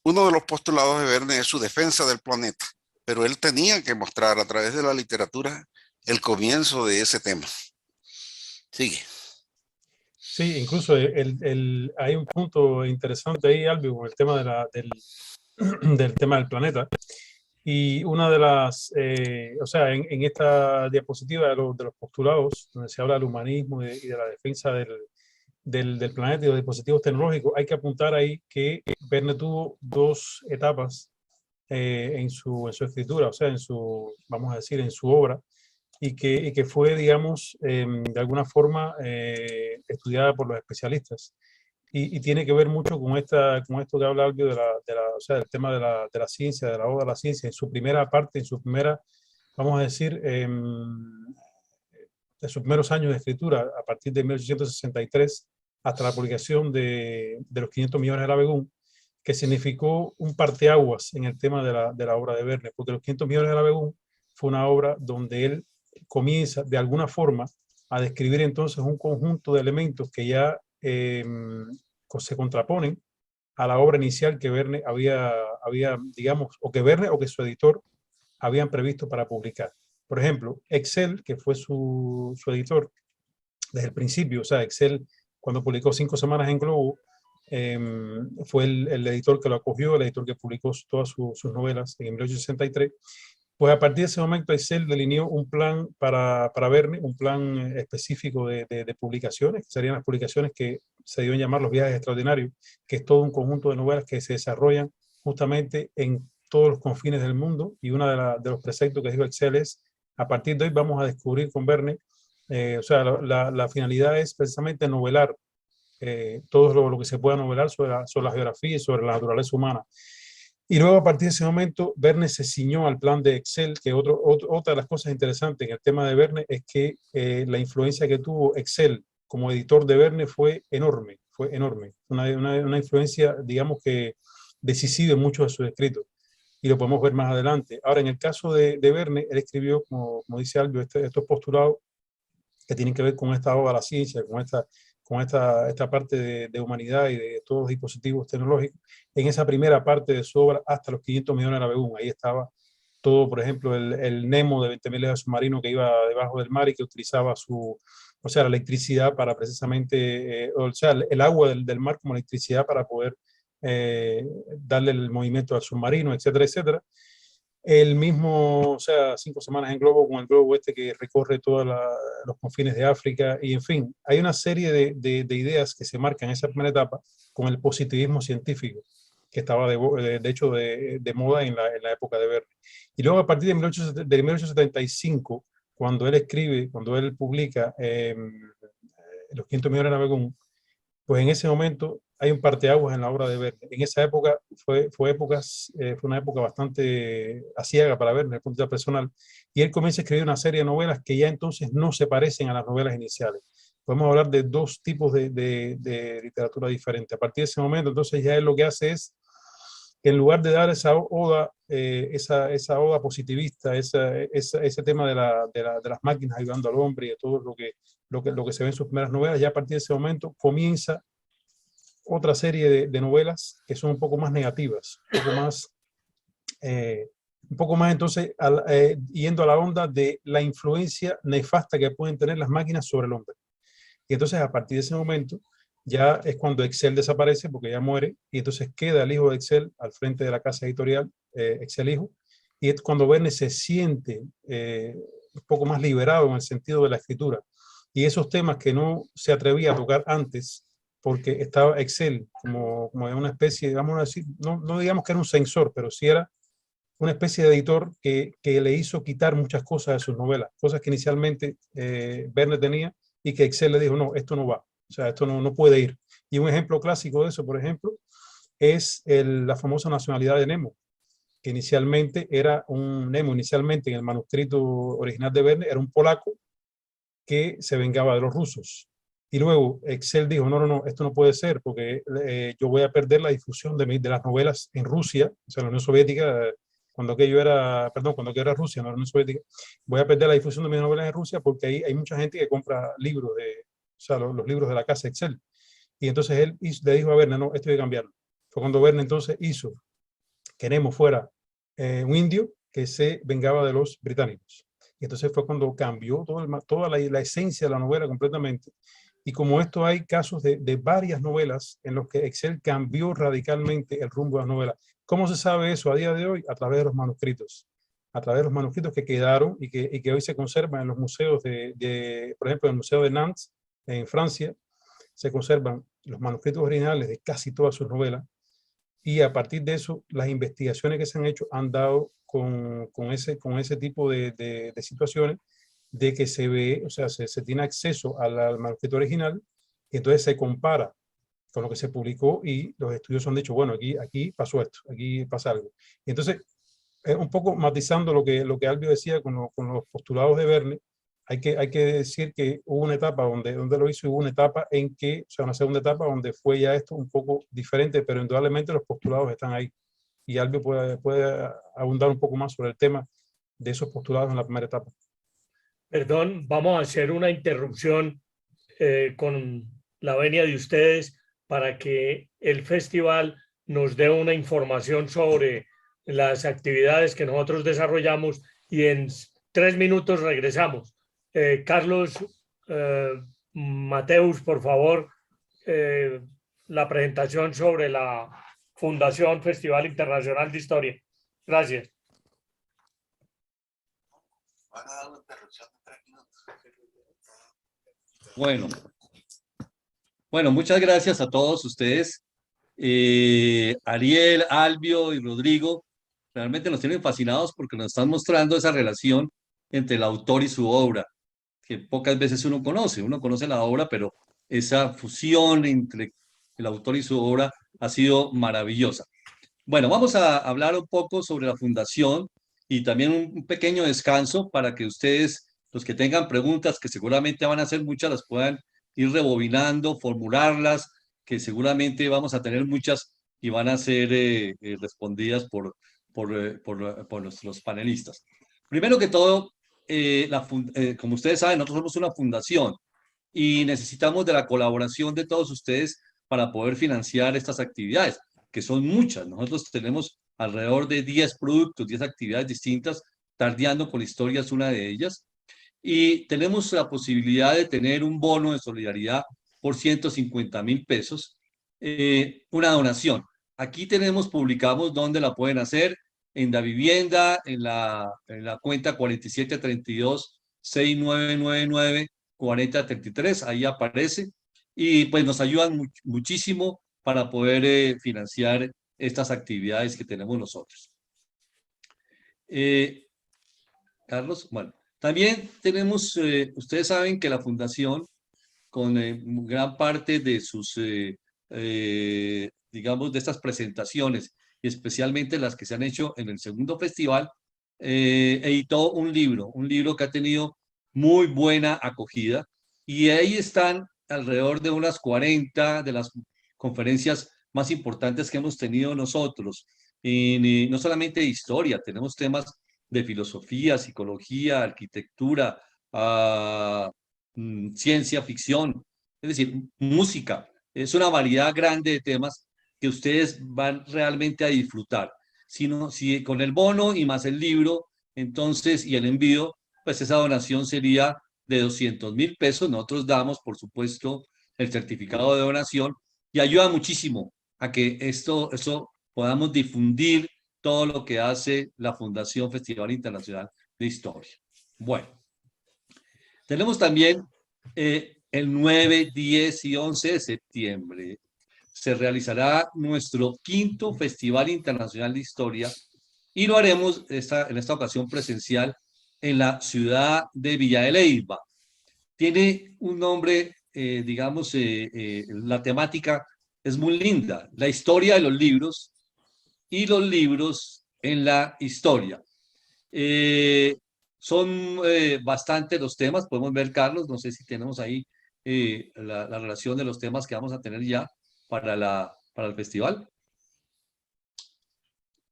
uno de los postulados de Verne es su defensa del planeta, pero él tenía que mostrar a través de la literatura el comienzo de ese tema. Sigue. Sí, incluso hay un punto interesante ahí, Albi, con el tema del tema del planeta. Y una de las, o sea, en esta diapositiva de los postulados, donde se habla del humanismo y de la defensa del planeta y los dispositivos tecnológicos, hay que apuntar ahí que Verne tuvo dos etapas en su escritura, o sea, vamos a decir, en su obra, y que fue, digamos, de alguna forma estudiada por los especialistas. Y tiene que ver mucho con esto que habla Albio o sea, del tema de la ciencia, de la oda a la ciencia, en su primera parte, vamos a decir, de sus primeros años de escritura, a partir de 1863 hasta la publicación de los 500 millones de la Begún, que significó un parteaguas en el tema de la obra de Verne, porque los 500 millones de la Begún fue una obra donde él comienza de alguna forma a describir entonces un conjunto de elementos que ya se contraponen a la obra inicial que Verne había, digamos, o que Verne o que su editor habían previsto para publicar. Por ejemplo, Excel, que fue su editor desde el principio, o sea, Excel, cuando publicó 5 semanas en Globo, fue el editor que lo acogió, el editor que publicó todas sus novelas en 1863. Pues a partir de ese momento Excel delineó un plan para Verne, un plan específico de publicaciones, que serían las publicaciones que se dio en llamar los viajes extraordinarios, que es todo un conjunto de novelas que se desarrollan justamente en todos los confines del mundo. Y uno de los preceptos que dijo Excel es, a partir de hoy vamos a descubrir con Verne, o sea, la finalidad es precisamente novelar todo lo que se pueda novelar sobre la geografía y sobre la naturaleza humana. Y luego, a partir de ese momento, Verne se ciñó al plan de Excel, que otra de las cosas interesantes en el tema de Verne es que la influencia que tuvo Excel como editor de Verne fue enorme. Una influencia, digamos que decisiva en muchos de sus escritos. Y lo podemos ver más adelante. Ahora, en el caso de Verne, él escribió, como dice Albio, estos postulados que tienen que ver con esta oda a la ciencia, con esta parte de humanidad y de todos los dispositivos tecnológicos, en esa primera parte de su obra hasta los 500 millones de la Begún. Ahí estaba todo, por ejemplo, el Nemo de 20.000 leguas submarino que iba debajo del mar y que utilizaba la electricidad para precisamente, o sea, el agua del mar como electricidad para poder darle el movimiento al submarino, etcétera, etcétera. El mismo, o sea, 5 semanas en globo, con el globo este que recorre todos los confines de África, y en fin, hay una serie de ideas que se marcan en esa primera etapa con el positivismo científico, que estaba de hecho de moda en la época de Verne. Y luego a partir de 1875, cuando él publica Los 500 millones de la Begún, pues en ese momento hay un parteaguas en la obra de Verne. En esa época fue una época bastante aciaga para Verne desde el punto de vista personal, y él comienza a escribir una serie de novelas que ya entonces no se parecen a las novelas iniciales. Podemos hablar de dos tipos de literatura diferente. A partir de ese momento, entonces ya él lo que hace es que en lugar de dar esa oda positivista, ese tema de las máquinas ayudando al hombre y de todo lo que se ve en sus primeras novelas, ya a partir de ese momento comienza otra serie de novelas que son un poco más negativas, un poco más entonces yendo a la onda de la influencia nefasta que pueden tener las máquinas sobre el hombre. Y entonces a partir de ese momento ya es cuando Excel desaparece porque ya muere, y entonces queda el hijo de Excel al frente de la casa editorial, Excel hijo, y es cuando Verne se siente un poco más liberado en el sentido de la escritura. Y esos temas que no se atrevía a tocar antes, porque estaba Excel como una especie, vamos a decir, no digamos que era un censor, pero sí era una especie de editor que le hizo quitar muchas cosas de sus novelas, cosas que inicialmente Verne tenía y que Excel le dijo, no, esto no va, o sea, esto no puede ir. Y un ejemplo clásico de eso, por ejemplo, es la famosa nacionalidad de Nemo, que inicialmente era un Nemo, inicialmente en el manuscrito original de Verne, era un polaco que se vengaba de los rusos. Y luego Excel dijo, no, esto no puede ser, porque yo voy a perder la difusión de las novelas en Rusia, o sea, en la Unión Soviética, cuando aquello era Rusia, no la Unión Soviética, voy a perder la difusión de mis novelas en Rusia porque ahí hay mucha gente que compra libros, o sea, los libros de la casa Excel. Y entonces él le dijo a Verne, no, esto hay que cambiarlo. Fue cuando Verne entonces hizo que Nemo fuera un indio que se vengaba de los británicos. Y entonces fue cuando cambió toda la esencia de la novela completamente. Y como esto hay casos de varias novelas en los que Excel cambió radicalmente el rumbo de las novelas. ¿Cómo se sabe eso a día de hoy? A través de los manuscritos. A través de los manuscritos que quedaron y que hoy se conservan en los museos por ejemplo, en el Museo de Nantes, en Francia, se conservan los manuscritos originales de casi todas sus novelas, y a partir de eso, las investigaciones que se han hecho han dado con ese tipo de situaciones, de que se ve, o sea, se tiene acceso al manuscrito original, y entonces se compara con lo que se publicó, y los estudios han dicho, bueno, aquí pasó esto, aquí pasa algo. Y entonces, un poco matizando lo que Albio decía con los postulados de Verne, hay que decir que hubo una etapa donde lo hizo, y hubo una etapa en que, o sea, una segunda etapa donde fue ya esto un poco diferente, pero indudablemente los postulados están ahí. Y Albio puede abundar un poco más sobre el tema de esos postulados en la primera etapa. Perdón, vamos a hacer una interrupción con la venia de ustedes para que el festival nos dé una información sobre las actividades que nosotros desarrollamos, y en 3 minutos regresamos. Carlos Mateus, por favor, la presentación sobre la Fundación Festival Internacional de Historia. Gracias. Van a dar una interrupción de 3 minutos. Bueno, muchas gracias a todos ustedes. Ariel, Albio y Rodrigo realmente nos tienen fascinados porque nos están mostrando esa relación entre el autor y su obra, que pocas veces uno conoce la obra, pero esa fusión entre el autor y su obra ha sido maravillosa. Bueno, vamos a hablar un poco sobre la fundación y también un pequeño descanso para que ustedes, los que tengan preguntas, que seguramente van a ser muchas, las puedan ir rebobinando, formularlas, que seguramente vamos a tener muchas y van a ser respondidas por nuestros panelistas. Primero que todo, como ustedes saben, nosotros somos una fundación y necesitamos de la colaboración de todos ustedes para poder financiar estas actividades, que son muchas. Nosotros tenemos alrededor de 10 productos, 10 actividades distintas. Tardeando con la historia es una de ellas. Y tenemos la posibilidad de tener un bono de solidaridad por 150.000 pesos, una donación. Aquí publicamos dónde la pueden hacer, en la vivienda, en la cuenta 4732-6999-4033, ahí aparece, y pues nos ayudan muchísimo para poder financiar estas actividades que tenemos nosotros. Carlos, bueno, también tenemos, ustedes saben que la Fundación, con gran parte de sus, digamos, de estas presentaciones, y especialmente las que se han hecho en el segundo festival, editó un libro que ha tenido muy buena acogida, y ahí están alrededor de unas 40 de las conferencias más importantes que hemos tenido nosotros, y no solamente de historia, tenemos temas de filosofía, psicología, arquitectura, ciencia ficción, es decir, música. Es una variedad grande de temas que ustedes van realmente a disfrutar. Si con el bono y más el libro, entonces, y el envío, pues esa donación sería de 200.000 pesos. Nosotros damos, por supuesto, el certificado de donación, y ayuda muchísimo a que eso podamos difundir todo lo que hace la Fundación Festival Internacional de Historia. Bueno, tenemos también el 9, 10 y 11 de septiembre. Se realizará nuestro 5º Festival Internacional de Historia, y lo haremos en esta ocasión presencial en la ciudad de Villa de Leyva. Tiene un nombre, digamos, la temática es muy linda, la historia de los libros y los libros en la historia. Son bastante los temas, podemos ver, Carlos, no sé si tenemos ahí la relación de los temas que vamos a tener ya para el festival.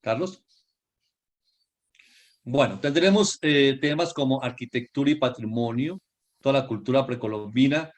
Carlos. Bueno, tendremos temas como arquitectura y patrimonio, toda la cultura precolombina,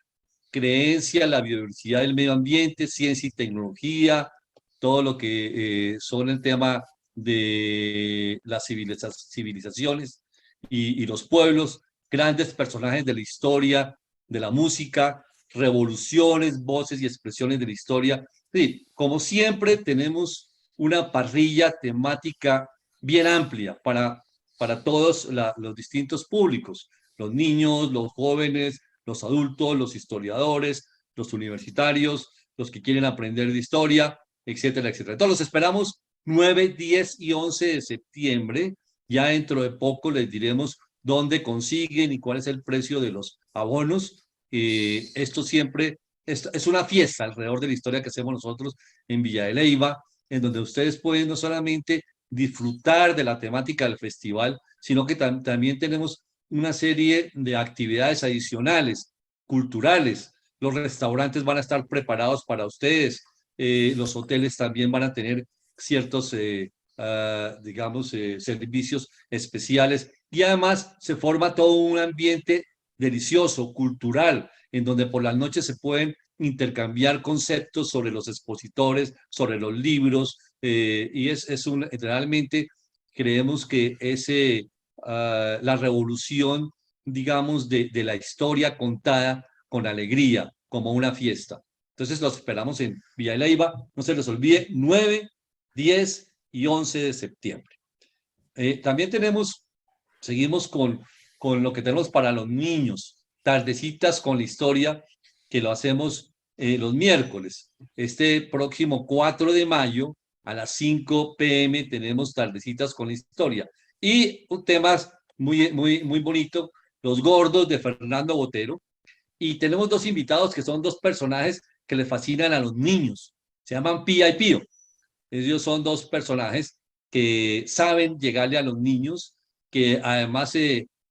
creencia, la biodiversidad del medio ambiente, ciencia y tecnología, todo lo que son el tema de las civilizaciones y los pueblos, grandes personajes de la historia, de la música, revoluciones, voces y expresiones de la historia. Sí, como siempre, tenemos una parrilla temática bien amplia para todos los distintos públicos, los niños, los jóvenes, los adultos, los historiadores, los universitarios, los que quieren aprender de historia, etcétera, etcétera. Entonces los esperamos 9, 10 y 11 de septiembre. Ya dentro de poco les diremos dónde consiguen y cuál es el precio de los abonos. Esto siempre es una fiesta alrededor de la historia que hacemos nosotros en Villa de Leyva, en donde ustedes pueden no solamente disfrutar de la temática del festival, sino que también tenemos una serie de actividades adicionales, culturales. Los restaurantes van a estar preparados para ustedes, los hoteles también van a tener ciertos, digamos, servicios especiales, y además se forma todo un ambiente delicioso, cultural, en donde por las noches se pueden intercambiar conceptos sobre los expositores, sobre los libros, y realmente creemos que es la revolución, digamos, de la historia contada con alegría, como una fiesta. Entonces los esperamos en Villa de Leyva, no se les olvide, 9, 10 y 11 de septiembre. También seguimos con lo que tenemos para los niños, tardecitas con la historia, que lo hacemos los miércoles. Este próximo 4 de mayo a las 5 p.m. tenemos tardecitas con la historia. Y un tema muy, muy, muy bonito, Los Gordos de Fernando Botero. Y tenemos dos invitados que son dos personajes que les fascinan a los niños. Se llaman Pía y Pío. Ellos son dos personajes que saben llegarle a los niños, que además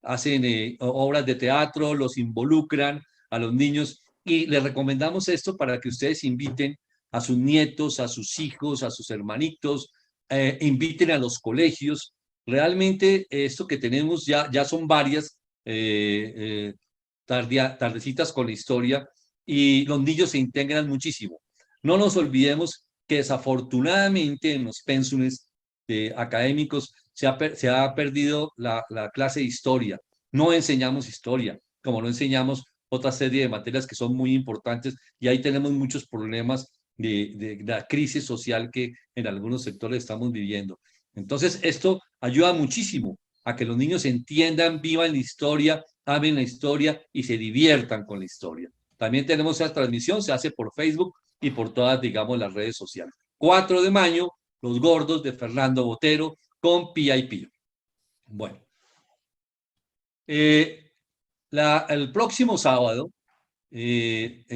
hacen obras de teatro, los involucran a los niños, y les recomendamos esto para que ustedes inviten a sus nietos, a sus hijos, a sus hermanitos, inviten a los colegios. Realmente esto que tenemos ya son varias tardecitas con la historia, y los niños se integran muchísimo. No nos olvidemos que desafortunadamente en los pénsumes académicos se ha perdido la clase de historia. No enseñamos historia, como no enseñamos otra serie de materias que son muy importantes, y ahí tenemos muchos problemas de la crisis social que en algunos sectores estamos viviendo. Entonces, esto ayuda muchísimo a que los niños entiendan, vivan la historia, amen la historia y se diviertan con la historia. También tenemos esa transmisión, se hace por Facebook y por todas, digamos, las redes sociales. 4 de mayo, Los Gordos de Fernando Botero con Pía y Pío. Bueno. El próximo sábado,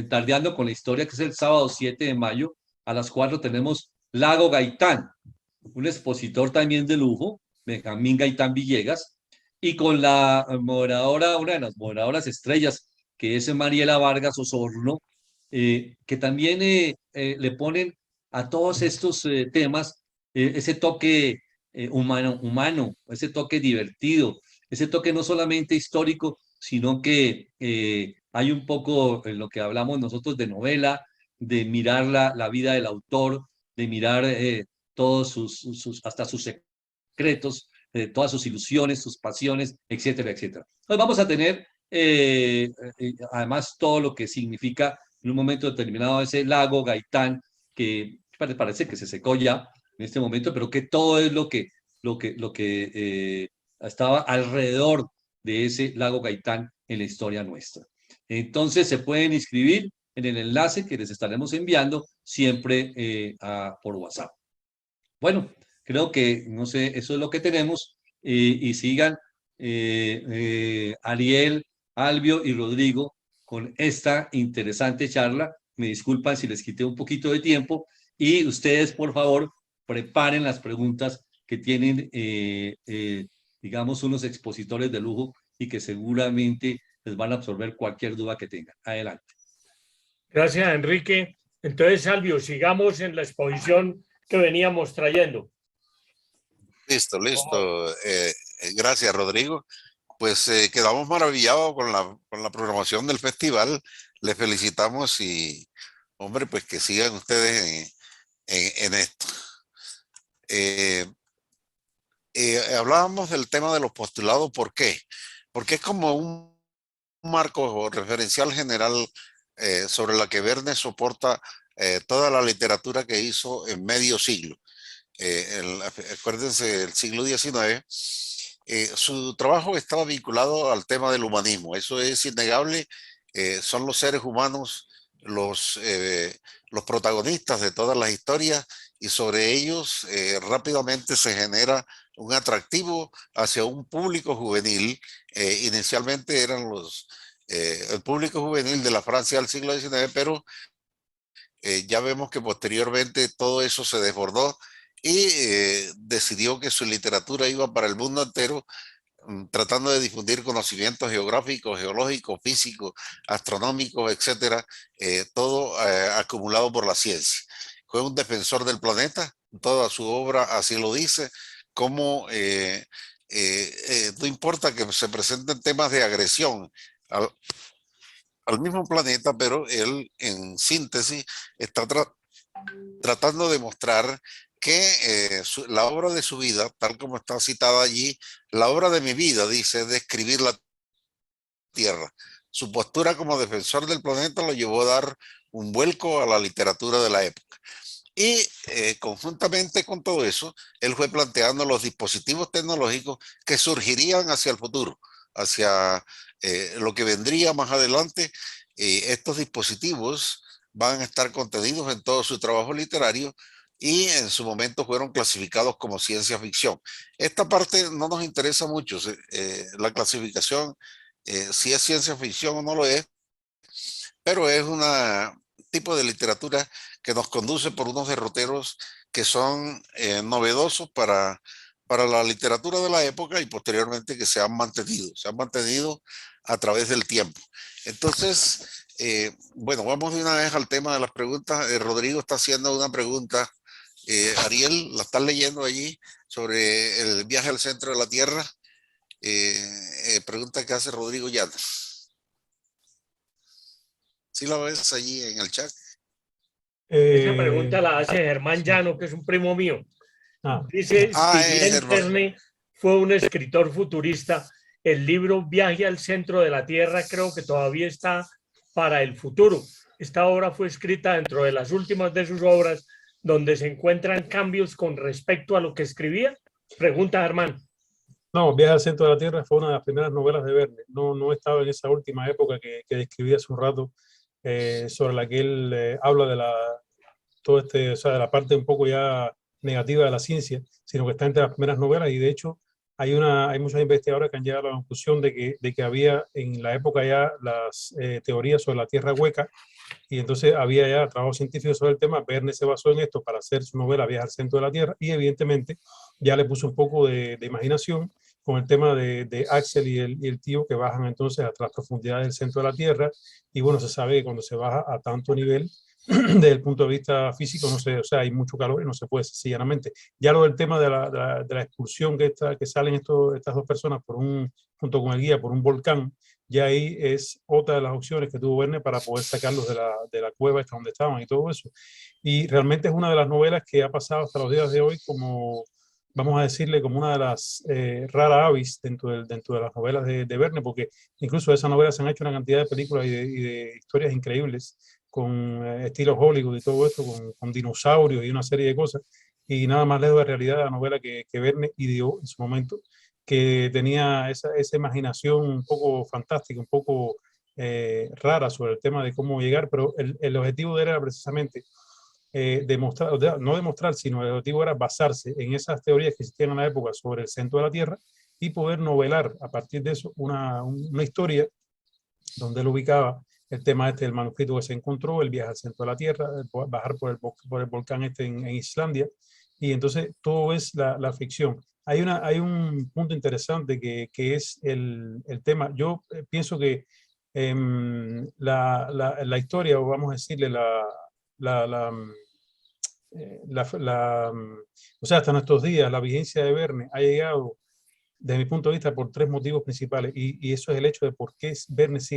Tardeando con la Historia, que es el sábado 7 de mayo, a las 4 tenemos Lago Gaitán, un expositor también de lujo, Benjamín Gaitán Villegas, y con la moderadora, una de las moderadoras estrellas, que es Mariela Vargas Osorno, que también le ponen a todos estos temas ese toque humano, ese toque divertido, ese toque no solamente histórico, sino que hay un poco en lo que hablamos nosotros de novela, de mirar la vida del autor, de mirar todos hasta sus secretos, todas sus ilusiones, sus pasiones, etcétera, etcétera. Entonces vamos a tener además todo lo que significa en un momento determinado ese lago Gaitán, que parece que se secó ya en este momento, pero que todo es lo que estaba alrededor de ese lago Gaitán en la historia nuestra. Entonces se pueden inscribir en el enlace que les estaremos enviando siempre por WhatsApp. Bueno, creo que, no sé, eso es lo que tenemos, y sigan Ariel, Albio y Rodrigo con esta interesante charla. Me disculpan si les quité un poquito de tiempo, y ustedes, por favor, preparen las preguntas que tienen, digamos, unos expositores de lujo y que seguramente les van a absorber cualquier duda que tengan. Adelante. Gracias, Enrique. Entonces, Albio, sigamos en la exposición que veníamos trayendo. Listo. Gracias, Rodrigo. Pues quedamos maravillados con la programación del festival. Les felicitamos y, hombre, pues que sigan ustedes en esto. Hablábamos del tema de los postulados. ¿Por qué? Porque es como un marco referencial general sobre la que Verne soporta toda la literatura que hizo en medio siglo. Acuérdense, del siglo XIX, su trabajo estaba vinculado al tema del humanismo. Eso es innegable. Son los seres humanos los protagonistas de todas las historias, y sobre ellos rápidamente se genera un atractivo hacia un público juvenil. Inicialmente eran el público juvenil de la Francia del siglo XIX, pero ya vemos que posteriormente todo eso se desbordó y decidió que su literatura iba para el mundo entero, tratando de difundir conocimientos geográficos, geológicos, físicos, astronómicos, etcétera, todo acumulado por la ciencia. Fue un defensor del planeta, toda su obra así lo dice, como no importa que se presenten temas de agresión al mismo planeta, pero él en síntesis está tratando de mostrar que la obra de su vida, tal como está citada allí, la obra de mi vida, dice, describir la Tierra. Su postura como defensor del planeta lo llevó a dar un vuelco a la literatura de la época. Y conjuntamente con todo eso, él fue planteando los dispositivos tecnológicos que surgirían hacia el futuro, hacia lo que vendría más adelante. Estos dispositivos van a estar contenidos en todo su trabajo literario y en su momento fueron clasificados como ciencia ficción. Esta parte no nos interesa mucho, la clasificación, si es ciencia ficción o no lo es, pero es un tipo de literatura que nos conduce por unos derroteros que son novedosos para la literatura de la época y posteriormente que se han mantenido a través del tiempo. Entonces, bueno, vamos de una vez al tema de las preguntas. Rodrigo está haciendo una pregunta. Ariel, la estás leyendo allí sobre el viaje al centro de la Tierra. Pregunta que hace Rodrigo Llana. ¿Sí la ves allí en el chat? Esa pregunta la hace Germán Llano, que es un primo mío. Dice, si bien Verne fue un escritor futurista, el libro Viaje al centro de la Tierra creo que todavía está para el futuro. Esta obra fue escrita dentro de las últimas de sus obras, donde se encuentran cambios con respecto a lo que escribía. Pregunta Germán. No, Viaje al centro de la Tierra fue una de las primeras novelas de Verne. No estaba en esa última época que describí hace un rato, sobre la que él habla de o sea, de la parte un poco ya negativa de la ciencia, sino que está entre las primeras novelas. Y de hecho hay muchos investigadores que han llegado a la conclusión de que había en la época ya las teorías sobre la Tierra hueca, y entonces había ya trabajo científico sobre el tema. Verne se basó en esto para hacer su novela Viaje al centro de la Tierra, y evidentemente ya le puso un poco de imaginación con el tema de Axel y el tío, que bajan entonces hasta las profundidades del centro de la Tierra. Y bueno, se sabe que cuando se baja a tanto nivel, desde el punto de vista físico, no sé, o sea, hay mucho calor y no se puede sencillamente. Ya lo del tema de la expulsión que salen estas dos personas junto con el guía por un volcán, ya ahí es otra de las opciones que tuvo Verne para poder sacarlos de la cueva hasta donde estaban y todo eso. Y realmente es una de las novelas que ha pasado hasta los días de hoy como, vamos a decirle, como una de las rara avis dentro de las novelas de Verne, porque incluso de esa novela se han hecho una cantidad de películas y de historias increíbles con estilo Hollywood y todo esto, con dinosaurios y una serie de cosas, y nada más lejos de la realidad de la novela que Verne ideó en su momento, que tenía esa imaginación un poco fantástica, un poco rara sobre el tema de cómo llegar, pero el objetivo de él era precisamente demostrar, no demostrar, sino el objetivo era basarse en esas teorías que existían en la época sobre el centro de la Tierra y poder novelar a partir de eso una historia donde él ubicaba el tema del manuscrito que se encontró, el viaje al centro de la Tierra, bajar por el volcán en Islandia, y entonces todo es la ficción. Hay un punto interesante que es el tema. Yo pienso que la historia, o vamos a decirle la, la, o sea, hasta nuestros días, la vigencia de Verne ha llegado, desde mi punto de vista, por tres motivos principales, y eso es el hecho de por qué Verne se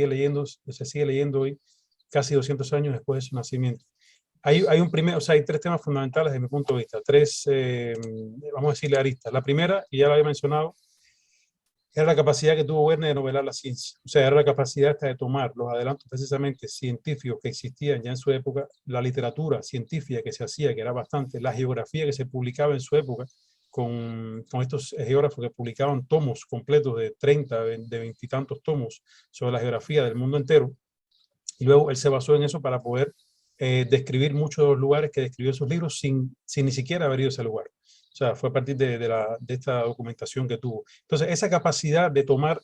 sigue leyendo hoy, casi 200 años después de su nacimiento. O sea, hay tres temas fundamentales desde mi punto de vista, vamos a decirle, aristas. La primera, y ya lo había mencionado, era la capacidad que tuvo Verne de novelar la ciencia. O sea, era la capacidad esta de tomar los adelantos precisamente científicos que existían ya en su época, la literatura científica que se hacía, que era bastante, la geografía que se publicaba en su época, con estos geógrafos que publicaban tomos completos de 30, de 20 y tantos tomos sobre la geografía del mundo entero. Y luego él se basó en eso para poder describir muchos de los lugares que describió en sus libros sin ni siquiera haber ido a ese lugar. O sea, fue a partir de esta documentación que tuvo. Entonces, esa capacidad de tomar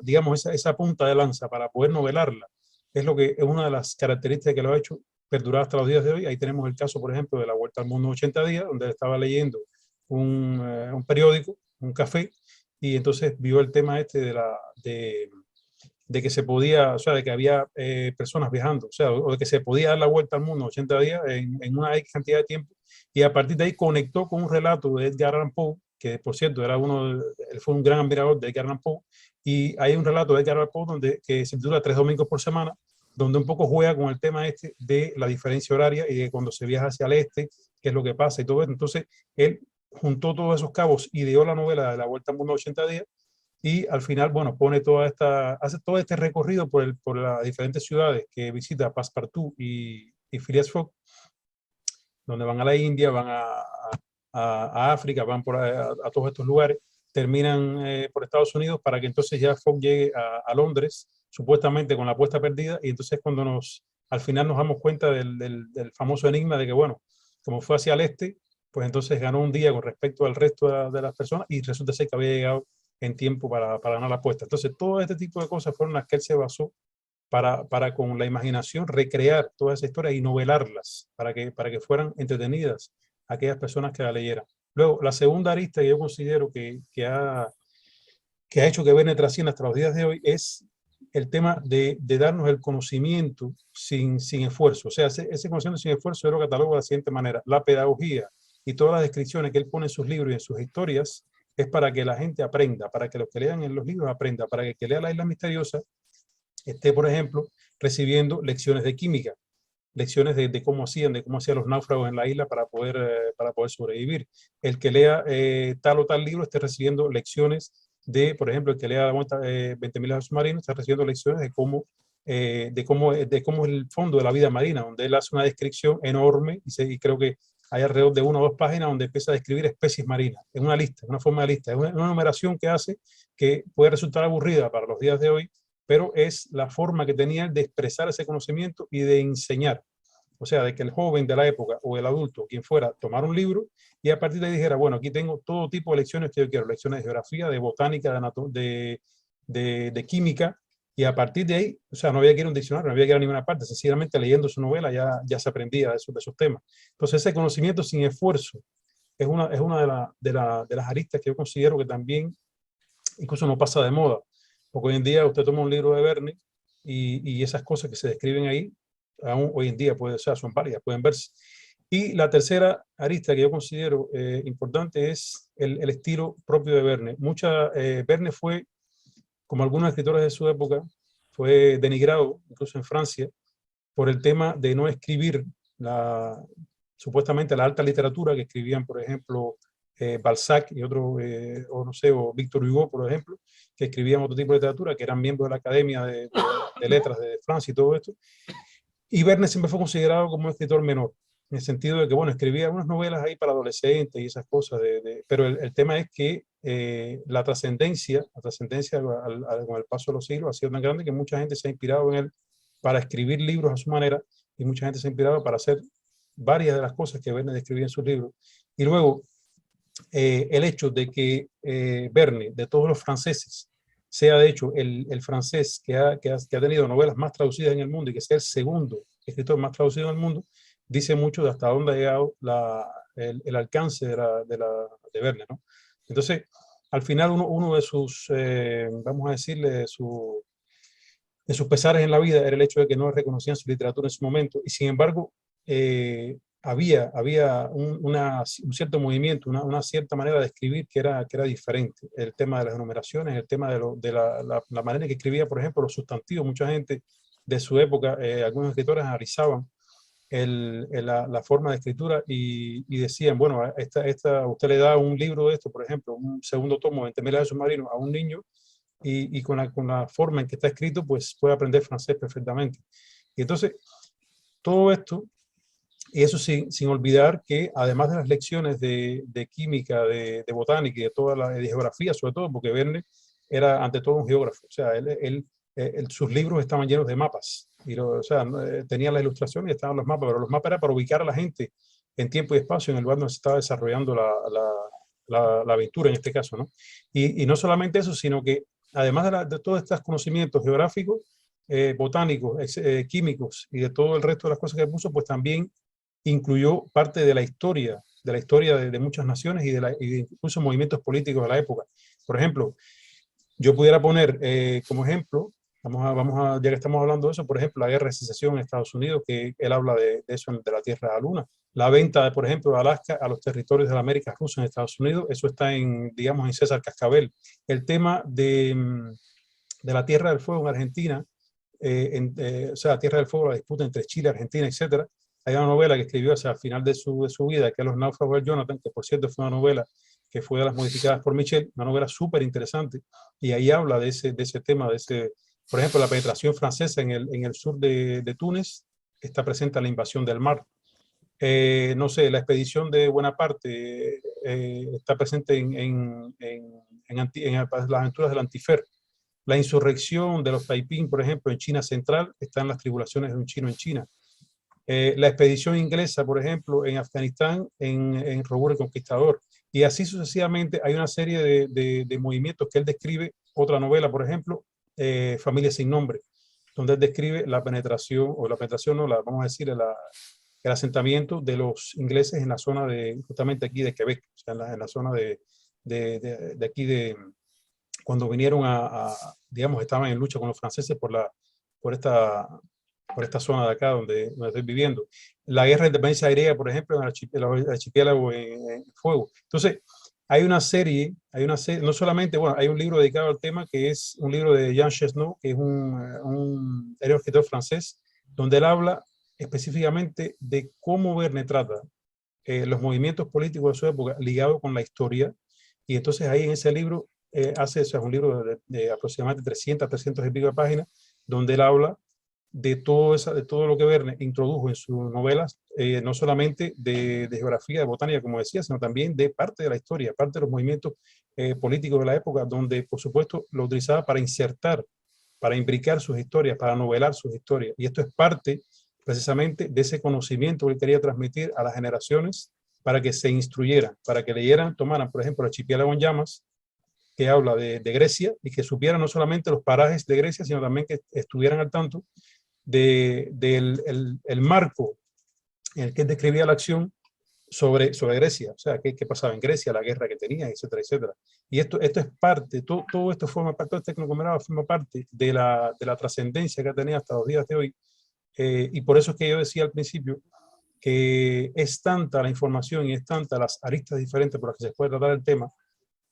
digamos, esa punta de lanza para poder novelarla, es lo que es una de las características que lo ha hecho perdurar hasta los días de hoy. Ahí tenemos el caso, por ejemplo, de la Vuelta al Mundo en 80 días, donde él estaba leyendo un periódico, un café, y entonces vio el tema este de que se podía, o sea, de que había personas viajando, o sea, o de que se podía dar la vuelta al mundo en 80 días en una X cantidad de tiempo, y a partir de ahí conectó con un relato de Edgar Allan Poe, que por cierto él fue un gran admirador de Edgar Allan Poe, y hay un relato de Edgar Allan Poe que se titula 3 domingos por semana, donde un poco juega con el tema este de la diferencia horaria y de cuando se viaja hacia el este, qué es lo que pasa y todo eso. Entonces, él juntó todos esos cabos, ideó la novela de la Vuelta al Mundo en 80 días, y al final, bueno, hace todo este recorrido por las diferentes ciudades que visita Passepartout y Phileas Fogg, donde van a la India, van a África, van a todos estos lugares, terminan por Estados Unidos para que entonces ya Fogg llegue a Londres, supuestamente con la apuesta perdida, y entonces cuando al final nos damos cuenta del famoso enigma de que, bueno, como fue hacia el este, pues entonces ganó un día con respecto al resto de las personas y resulta ser que había llegado en tiempo para ganar la apuesta. Entonces, todo este tipo de cosas fueron las que él se basó para con la imaginación recrear toda esa historia y novelarlas para que fueran entretenidas aquellas personas que la leyeran. Luego, la segunda arista que yo considero que ha hecho que Verne trascienda hasta los días de hoy es el tema de darnos el conocimiento sin esfuerzo. O sea, ese conocimiento sin esfuerzo yo lo catalogo de la siguiente manera. La pedagogía y todas las descripciones que él pone en sus libros y en sus historias es para que la gente aprenda, para que los que lean en los libros aprendan, para que el que lea La Isla Misteriosa esté, por ejemplo, recibiendo lecciones de química, lecciones de cómo hacían los náufragos en la isla para poder sobrevivir. El que lea tal o tal libro esté recibiendo lecciones por ejemplo, el que lea 20.000 submarinos está recibiendo lecciones de cómo es el fondo de la vida marina, donde él hace una descripción enorme y creo que hay alrededor de 1 o 2 páginas donde empieza a describir especies marinas. Es una lista, una forma de lista, es una numeración que hace que puede resultar aburrida para los días de hoy, pero es la forma que tenía de expresar ese conocimiento y de enseñar. O sea, de que el joven de la época o el adulto, quien fuera, tomara un libro y a partir de ahí dijera, bueno, aquí tengo todo tipo de lecciones que yo quiero, lecciones de geografía, de botánica, de química, y a partir de ahí, o sea, no había que ir a un diccionario, no había que ir a ninguna parte, sencillamente leyendo su novela ya se aprendía de esos temas. Entonces, ese conocimiento sin esfuerzo es una de las aristas que yo considero que también incluso no pasa de moda, porque hoy en día usted toma un libro de Verne y esas cosas que se describen ahí, aún hoy en día son válidas, pueden verse. Y la tercera arista que yo considero importante es el estilo propio de Verne. Verne fue, como algunos escritores de su época, fue denigrado, incluso en Francia, por el tema de no escribir supuestamente la alta literatura que escribían, por ejemplo, Balzac y otros, o Víctor Hugo, por ejemplo, que escribían otro tipo de literatura, que eran miembros de la Academia de Letras de Francia y todo esto. Y Verne siempre fue considerado como un escritor menor, en el sentido de que, bueno, escribía unas novelas ahí para adolescentes y esas cosas, pero el tema es que la trascendencia con el paso de los siglos ha sido tan grande que mucha gente se ha inspirado en él para escribir libros a su manera y mucha gente se ha inspirado para hacer varias de las cosas que Verne describía en sus libros. Y luego, el hecho de que Verne, de todos los franceses, sea de hecho el francés que ha tenido novelas más traducidas en el mundo y que sea el segundo escritor más traducido en el mundo, dice mucho de hasta dónde ha llegado el alcance de Verne, ¿no? Entonces, al final uno de sus, vamos a decirle, de sus pesares en la vida era el hecho de que no reconocían su literatura en su momento y sin embargo había un cierto movimiento, una cierta manera de escribir que era diferente. El tema de las enumeraciones, el tema de la manera en que escribía, por ejemplo, los sustantivos. Mucha gente de su época, algunos escritores analizaban la forma de escritura y decían, bueno, usted le da un libro de esto, por ejemplo, un segundo tomo, 20.000 submarinos, a un niño y con la forma en que está escrito, pues puede aprender francés perfectamente. Y entonces, todo esto, y eso sin olvidar que además de las lecciones de química, de botánica y de geografía, sobre todo, porque Verne era ante todo un geógrafo. O sea, él sus libros estaban llenos de mapas. O sea, tenía las ilustraciones y estaban los mapas, pero los mapas eran para ubicar a la gente en tiempo y espacio en el lugar donde se estaba desarrollando la aventura en este caso, ¿no? Y no solamente eso, sino que además de todos estos conocimientos geográficos, botánicos, químicos y de todo el resto de las cosas que puso, pues también incluyó parte de la historia de muchas naciones y de incluso movimientos políticos de la época. Por ejemplo, yo pudiera poner como ejemplo, ya que estamos hablando de eso, por ejemplo, la guerra de secesión en Estados Unidos, que él habla de eso, de la Tierra a la Luna. La venta, por ejemplo, de Alaska a los territorios de la América rusa en Estados Unidos, eso está digamos, en César Cascabel. El tema de la Tierra del Fuego en Argentina, o sea, Tierra del Fuego, la disputa entre Chile, Argentina, etcétera. Hay una novela que escribió hacia el final de su vida, que es Los náufragos de Jonathan, que por cierto fue una novela que fue de las modificadas por Michel, una novela súper interesante, y ahí habla de ese tema, por ejemplo, la penetración francesa en el sur de Túnez, está presente en la invasión del mar. No sé, la expedición de Bonaparte está presente en las aventuras del Antifer. La insurrección de los Taiping, por ejemplo, en China Central, están las tribulaciones de un chino en China. La expedición inglesa, por ejemplo, en Afganistán, en Robur el Conquistador. Y así sucesivamente hay una serie de movimientos que él describe. Otra novela, por ejemplo, Familia sin nombre, donde él describe la penetración, vamos a decir, el asentamiento de los ingleses en la zona justamente aquí de Quebec, o sea, en la zona de aquí cuando vinieron digamos, estaban en lucha con los franceses por esta zona de acá donde estoy viviendo. La guerra de independencia griega, por ejemplo, en el archipiélago en fuego. Entonces, hay una serie, no solamente, bueno, hay un libro dedicado al tema que es un libro de Jean Chesneau, que es un escritor francés, donde él habla específicamente de cómo Verne trata los movimientos políticos de su época ligados con la historia. Y entonces ahí en ese libro o sea, es un libro de aproximadamente 300 y pico de páginas, donde él habla de todo lo que Verne introdujo en sus novelas, no solamente de geografía, de botánica, como decía, sino también de parte de la historia, parte de los movimientos políticos de la época, donde, por supuesto, lo utilizaba para insertar, para imbricar sus historias, para novelar sus historias. Y esto es parte, precisamente, de ese conocimiento que él quería transmitir a las generaciones para que se instruyeran, para que leyeran, tomaran, por ejemplo, El archipiélago en llamas, que habla de Grecia, y que supieran no solamente los parajes de Grecia, sino también que estuvieran al tanto del marco en el que él describía la acción sobre Grecia, o sea, qué pasaba en Grecia, la guerra que tenía, etcétera, etcétera. Y esto es parte, todo esto forma parte, todo este conglomerado forma parte de la trascendencia que ha tenido hasta los días de hoy. Y por eso es que yo decía al principio que es tanta la información y es tanta las aristas diferentes por las que se puede tratar el tema,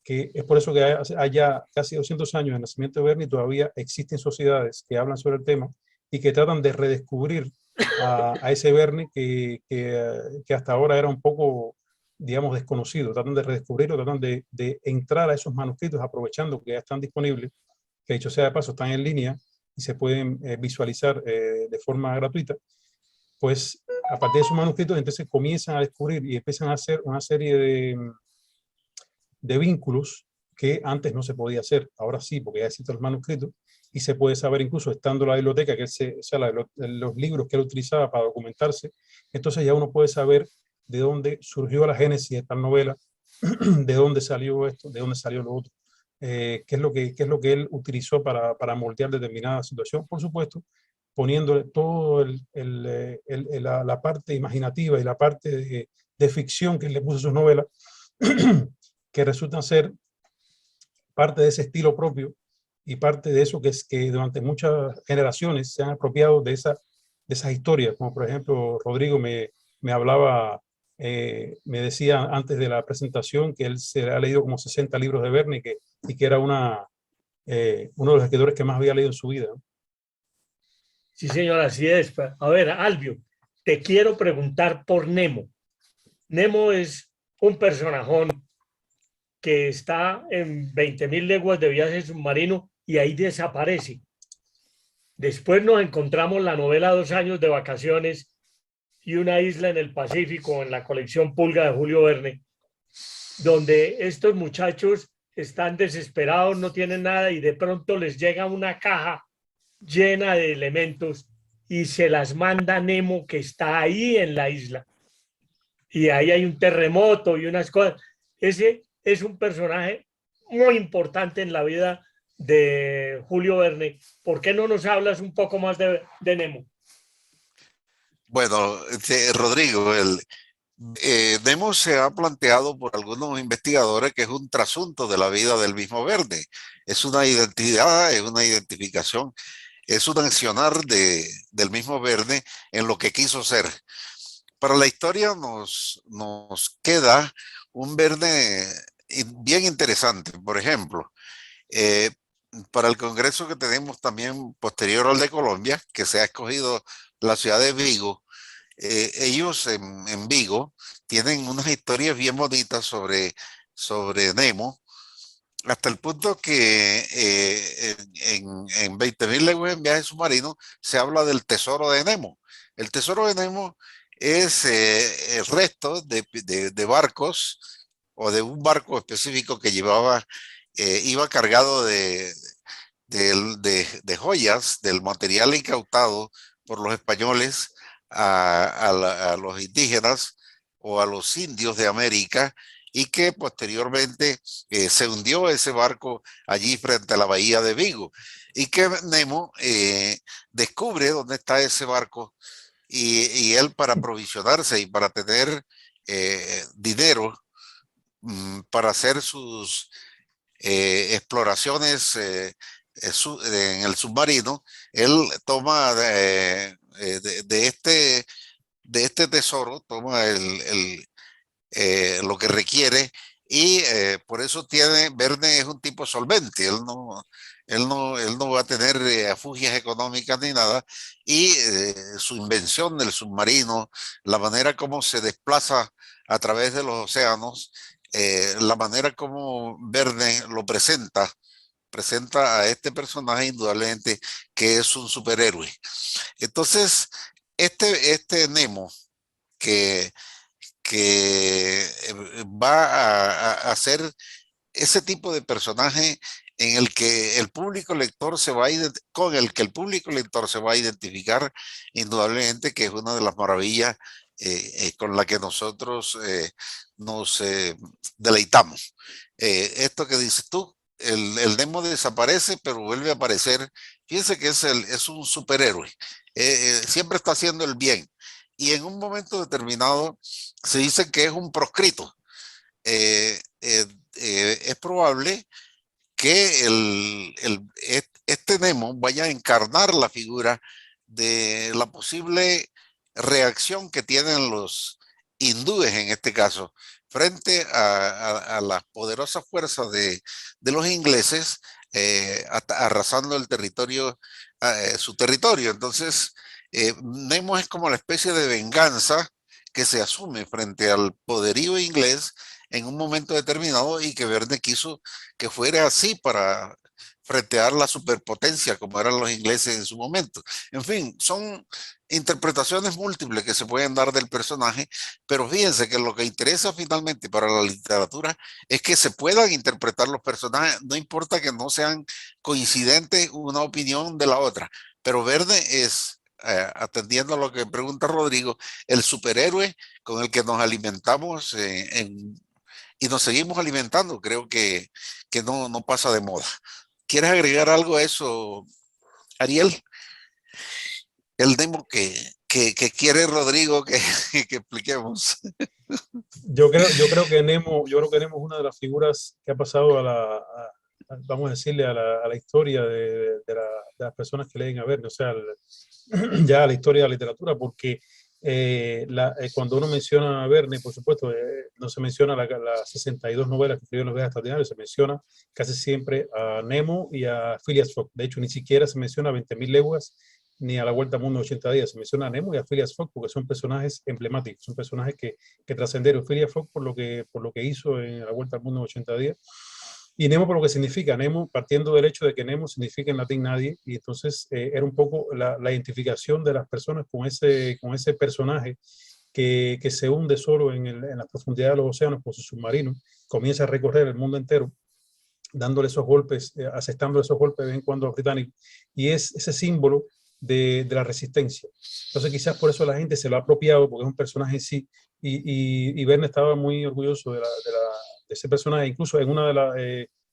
que es por eso que haya casi 200 años del nacimiento de Verne y todavía existen sociedades que hablan sobre el tema y que tratan de redescubrir a ese Verne que hasta ahora era un poco, digamos, desconocido. Tratan de redescubrirlo, tratan de entrar a esos manuscritos aprovechando que ya están disponibles, que dicho sea de paso están en línea y se pueden visualizar de forma gratuita. Pues a partir de esos manuscritos entonces comienzan a descubrir y empiezan a hacer una serie de vínculos que antes no se podía hacer. Ahora sí, porque ya existen los manuscritos y se puede saber, incluso estando en la biblioteca, o sea, los libros que él utilizaba para documentarse, entonces ya uno puede saber de dónde surgió la génesis de tal novela, de dónde salió esto, de dónde salió lo otro, qué es lo que él utilizó para moldear determinada situación, por supuesto, poniéndole todo la parte imaginativa y la parte de ficción que él le puso a sus novelas, que resultan ser parte de ese estilo propio y parte de eso que es que durante muchas generaciones se han apropiado de esas historias, como por ejemplo Rodrigo me hablaba, me decía antes de la presentación que él se ha leído como 60 libros de Verne y que era uno de los escritores que más había leído en su vida. Sí, señor, así es. A ver, Albio, te quiero preguntar por Nemo. Nemo es un personajón que está en 20.000 leguas de viaje submarino y ahí desaparece. Después nos encontramos la novela 2 años de vacaciones y una isla en el Pacífico, en la colección Pulga de Julio Verne, donde estos muchachos están desesperados, no tienen nada y de pronto les llega una caja llena de elementos y se las manda Nemo, que está ahí en la isla. Y ahí hay un terremoto y unas cosas. Ese es un personaje muy importante en la vida de Julio Verne. ¿Por qué no nos hablas un poco más de Nemo? Bueno, Rodrigo, Nemo se ha planteado por algunos investigadores que es un trasunto de la vida del mismo Verne. Es una identidad, es una identificación, es un accionar del mismo Verne en lo que quiso ser. Para la historia nos queda un Verne bien interesante. Por ejemplo, eh, para el congreso que tenemos también posterior al de Colombia, que se ha escogido la ciudad de Vigo, ellos en Vigo tienen unas historias bien bonitas sobre Nemo, hasta el punto que en 20.000 leguas en viaje submarino se habla del tesoro de Nemo. El tesoro de Nemo es el resto de barcos o de un barco específico que iba cargado de joyas, del material incautado por los españoles a los indígenas o a los indios de América, y que posteriormente se hundió ese barco allí frente a la bahía de Vigo, y que Nemo descubre dónde está ese barco, y él, para aprovisionarse y para tener dinero para hacer sus exploraciones en el submarino, él toma de este tesoro, toma lo que requiere, y por eso Verne es un tipo solvente. Él no va a tener afugias económicas ni nada, y su invención del submarino, la manera como se desplaza a través de los océanos, la manera como Verne lo presenta a este personaje, indudablemente que es un superhéroe. Entonces, este Nemo que va a ser ese tipo de personaje en el que el público lector con el que el público lector se va a identificar, indudablemente que es una de las maravillas con la que nosotros nos deleitamos. Esto que dices tú, el Nemo desaparece, pero vuelve a aparecer. Fíjense que es un superhéroe. Siempre está haciendo el bien. Y en un momento determinado se dice que es un proscrito. Es probable que este Nemo vaya a encarnar la figura de la posible reacción que tienen los hindúes, en este caso, frente a las poderosas fuerzas de los ingleses, arrasando el territorio, su territorio. Entonces, Nemo es como la especie de venganza que se asume frente al poderío inglés en un momento determinado, y que Verne quiso que fuera así para fretear la superpotencia como eran los ingleses en su momento. En fin, son interpretaciones múltiples que se pueden dar del personaje, pero fíjense que lo que interesa finalmente para la literatura es que se puedan interpretar los personajes, no importa que no sean coincidentes una opinión de la otra. Pero Verne es, atendiendo a lo que pregunta Rodrigo, el superhéroe con el que nos alimentamos y nos seguimos alimentando. Creo que no pasa de moda. ¿Quieres agregar algo a eso, Ariel? El demo que quiere Rodrigo que expliquemos. Yo creo que Nemo es una de las figuras que ha pasado vamos a decirle, a la historia de las personas que leen a Verne, o sea, ya a la historia de la literatura, porque cuando uno menciona a Verne, por supuesto, no se menciona las 62 novelas que escribió en los viajes extraordinarios, se menciona casi siempre a Nemo y a Phileas Fogg. De hecho, ni siquiera se menciona a 20.000 leguas ni a la Vuelta al Mundo en 80 días. Se menciona a Nemo y a Phileas Fogg porque son personajes emblemáticos, son personajes que trascendieron. Phileas Fogg por lo que hizo en la Vuelta al Mundo en 80 días, y Nemo por lo que significa. Nemo, partiendo del hecho de que Nemo significa en latín nadie, y entonces era un poco la identificación de las personas con ese personaje que se hunde solo en la profundidad de los océanos con su submarino, comienza a recorrer el mundo entero dándole esos golpes, asestando esos golpes de vez en cuando a los británicos, y es ese símbolo de la resistencia. Entonces quizás por eso la gente se lo ha apropiado, porque es un personaje en sí, y Verne estaba muy orgulloso de ese personaje. Incluso en una de las,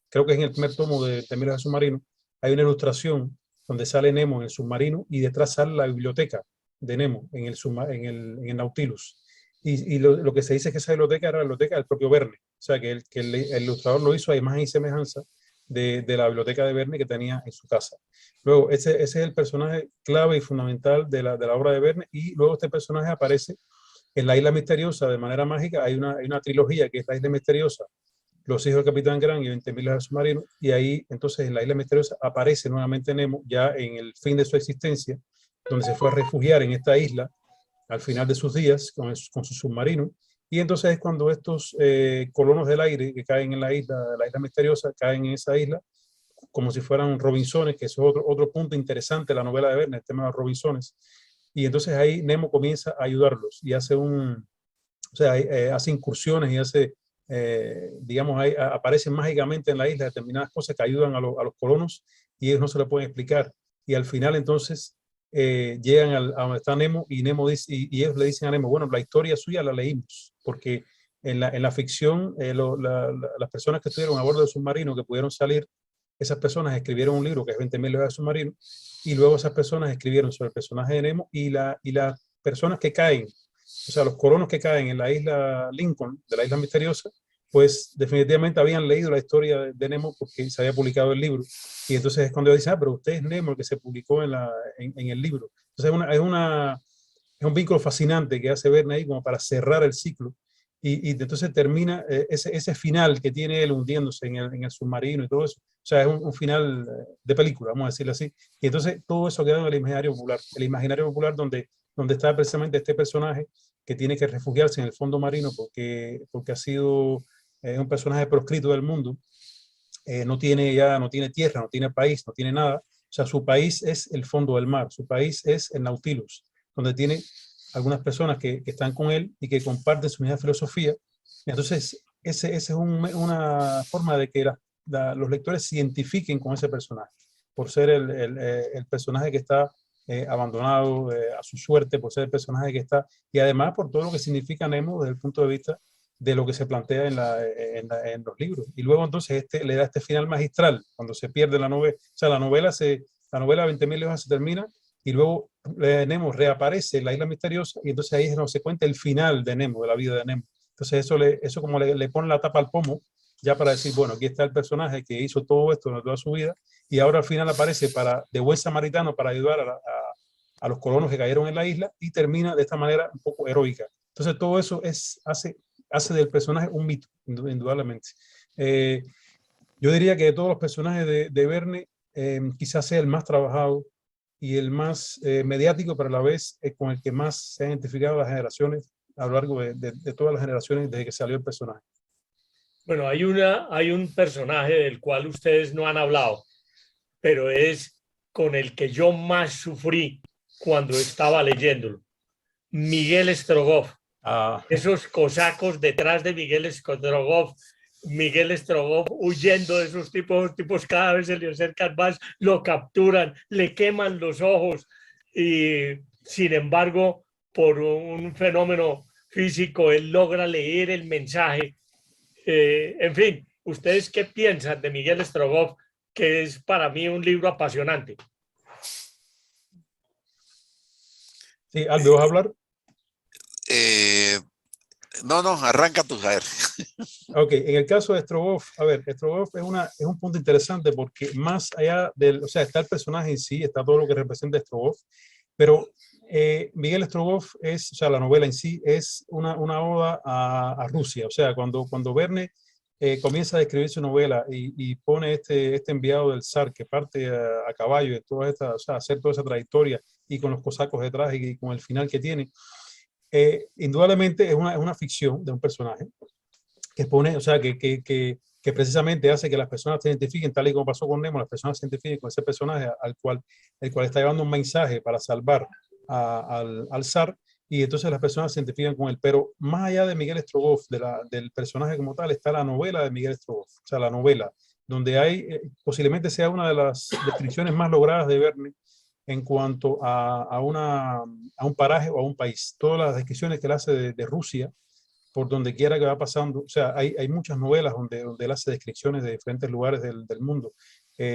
creo que es en el primer tomo de Mil viajes submarinos, hay una ilustración donde sale Nemo en el submarino y detrás sale la biblioteca de Nemo en el Nautilus. Y lo que se dice es que esa biblioteca era la biblioteca del propio Verne. O sea, que el ilustrador lo hizo a imagen y semejanza de la biblioteca de Verne que tenía en su casa. Luego, ese es el personaje clave y fundamental de la obra de Verne, y luego este personaje aparece en La Isla Misteriosa de manera mágica. Hay una trilogía que es La Isla Misteriosa, Los hijos del Capitán Grant y 20.000 viajes submarinos, y ahí entonces en La Isla Misteriosa aparece nuevamente Nemo ya en el fin de su existencia, donde se fue a refugiar en esta isla al final de sus días con su submarino. Y entonces es cuando estos colonos del aire que caen en la isla misteriosa, caen en esa isla como si fueran Robinsones, que eso es otro punto interesante de la novela de Verne, el tema de los Robinsones. Y entonces ahí Nemo comienza a ayudarlos y hace hace incursiones y hace, digamos, aparecen mágicamente en la isla determinadas cosas que ayudan a los colonos, y ellos no se lo pueden explicar. Y al final entonces llegan a donde está Nemo, y Nemo dice, y ellos le dicen a Nemo, bueno, la historia suya la leímos, porque en la ficción las personas que estuvieron a bordo del submarino, que pudieron salir, esas personas escribieron un libro que es 20.000 viajes submarinos, y luego esas personas escribieron sobre el personaje de Nemo, y las personas que caen, o sea, los colonos que caen en la isla Lincoln, de la Isla Misteriosa, pues definitivamente habían leído la historia de Nemo porque se había publicado el libro. Y entonces es cuando dicen, pero usted es Nemo, el que se publicó en el libro. Entonces es un vínculo fascinante que hace Verne ahí como para cerrar el ciclo. Y entonces termina ese final que tiene él hundiéndose en el submarino y todo eso. O sea, es un final de película, vamos a decirlo así. Y entonces todo eso queda en el imaginario popular donde está precisamente este personaje que tiene que refugiarse en el fondo marino porque ha sido un personaje proscrito del mundo. No tiene tierra, no tiene país, no tiene nada. O sea, su país es el fondo del mar, su país es el Nautilus, donde tiene algunas personas que están con él y que comparten su misma filosofía. Entonces, esa es una forma de que los lectores se identifiquen con ese personaje, por ser el personaje que está abandonado a su suerte, por ser el personaje que está, y además por todo lo que significa Nemo desde el punto de vista de lo que se plantea en los libros. Y luego entonces le da este final magistral, cuando se pierde la novela. O sea, la novela 20.000 hojas se termina, y luego Nemo reaparece en la Isla Misteriosa, y entonces ahí es donde se cuenta el final de Nemo, de la vida de Nemo. Entonces eso como le pone la tapa al pomo, ya para decir, bueno, aquí está el personaje que hizo todo esto durante toda su vida, y ahora al final aparece de buen samaritano para ayudar a los colonos que cayeron en la isla, y termina de esta manera un poco heroica. Entonces todo eso hace del personaje un mito, indudablemente. Yo diría que de todos los personajes de Verne, quizás sea el más trabajado y el más mediático, pero a la vez con el que más se han identificado las generaciones a lo largo de todas las generaciones desde que salió el personaje. Bueno, hay un personaje del cual ustedes no han hablado, pero es con el que yo más sufrí cuando estaba leyéndolo. Miguel Strogoff. Esos cosacos detrás de Miguel Strogoff huyendo de esos tipos cada vez se le acercan más, lo capturan, le queman los ojos, y sin embargo, por un fenómeno físico, él logra leer el mensaje. En fin, ¿ustedes qué piensan de Miguel Strogoff, que es para mí un libro apasionante? Sí, Aldo, ¿vas a hablar? No, arranca tú, a ver. Ok, en el caso de Strogoff, a ver, Strogoff es un punto interesante porque más allá o sea, está el personaje en sí, está todo lo que representa Strogoff, pero Miguel Strogoff o sea, la novela en sí es una oda a Rusia. O sea, cuando Verne comienza a escribir su novela y pone este enviado del zar que parte a caballo de toda o sea, hacer toda esa trayectoria y con los cosacos detrás y con el final que tiene, indudablemente es una ficción de un personaje que pone, o sea, que precisamente hace que las personas se identifiquen, tal y como pasó con Nemo, las personas se identifiquen con ese personaje el cual está llevando un mensaje para salvar al zar, y entonces las personas se identifican con él. Pero más allá de Miguel Strogoff, del personaje como tal, está la novela de Miguel Strogoff, o sea, la novela donde hay, posiblemente sea una de las descripciones más logradas de Verne en cuanto a un paraje o a un país. Todas las descripciones que él hace de Rusia, por donde quiera que va pasando, o sea, hay muchas novelas donde él hace descripciones de diferentes lugares del mundo.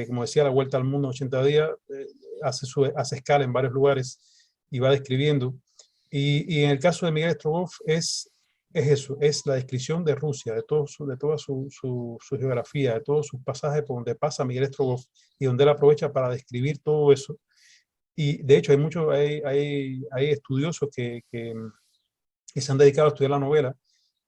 Como decía, La Vuelta al Mundo en 80 días, hace escala en varios lugares y va describiendo. Y en el caso de Miguel Strogoff es eso, es la descripción de Rusia, de toda su geografía, de todos sus pasajes por donde pasa Miguel Strogoff y donde él aprovecha para describir todo eso. Y de hecho hay estudiosos que se han dedicado a estudiar la novela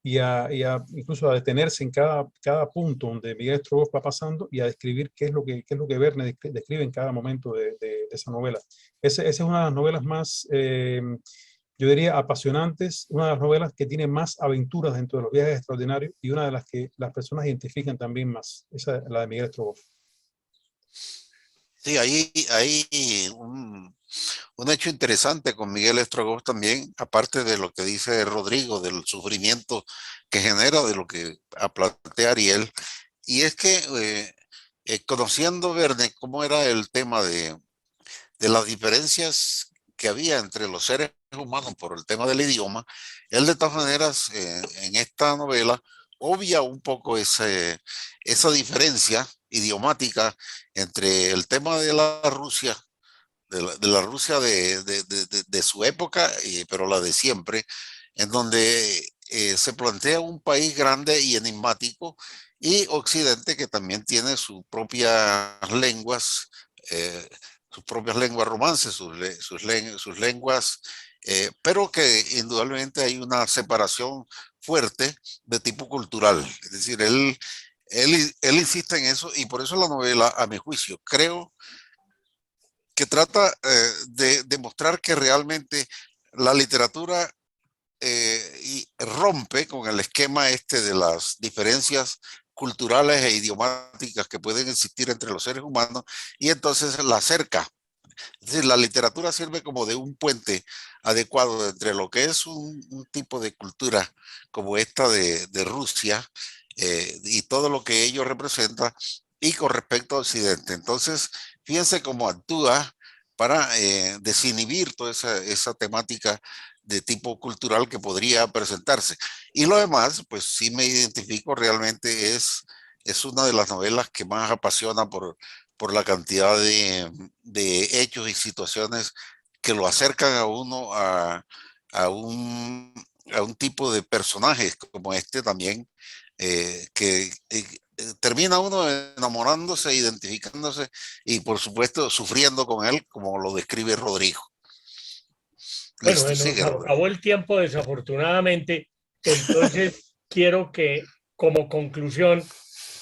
incluso a detenerse en cada punto donde Miguel Strogoff va pasando y a describir qué es lo que Verne describe en cada momento de esa novela. Esa es una de las novelas más, yo diría, apasionantes, una de las novelas que tiene más aventuras dentro de los viajes extraordinarios y una de las que las personas identifican también más, esa es la de Miguel Strogoff. Sí, hay un hecho interesante con Miguel Strogoff también, aparte de lo que dice Rodrigo, del sufrimiento que genera, de lo que plantea Ariel, y es que conociendo Verne, cómo era el tema de las diferencias que había entre los seres humanos por el tema del idioma, él de todas maneras en esta novela obvia un poco esa diferencia idiomática entre el tema de la Rusia, de la Rusia de su época, pero la de siempre, en donde se plantea un país grande y enigmático, y Occidente que también tiene eh, sus propias lenguas romances, sus lenguas, pero que indudablemente hay una separación fuerte de tipo cultural. Es decir, él insiste en eso, y por eso la novela, a mi juicio, creo que trata de demostrar que realmente la literatura y rompe con el esquema este de las diferencias culturales e idiomáticas que pueden existir entre los seres humanos, y entonces la acerca. Es decir, la literatura sirve como de un puente adecuado entre lo que es un tipo de cultura como esta de Rusia, y todo lo que ello representa, y con respecto a Occidente. Entonces, fíjense cómo actúa para desinhibir toda esa temática de tipo cultural que podría presentarse. Y lo demás, pues sí me identifico, realmente es una de las novelas que más apasiona por la cantidad de hechos y situaciones que lo acercan a uno a un, a un tipo de personajes como este también, que termina uno enamorándose, identificándose y por supuesto sufriendo con él, como lo describe Rodrigo. Bueno, Listo, nos sigue, Rodrigo. acabó el tiempo desafortunadamente, entonces quiero que como conclusión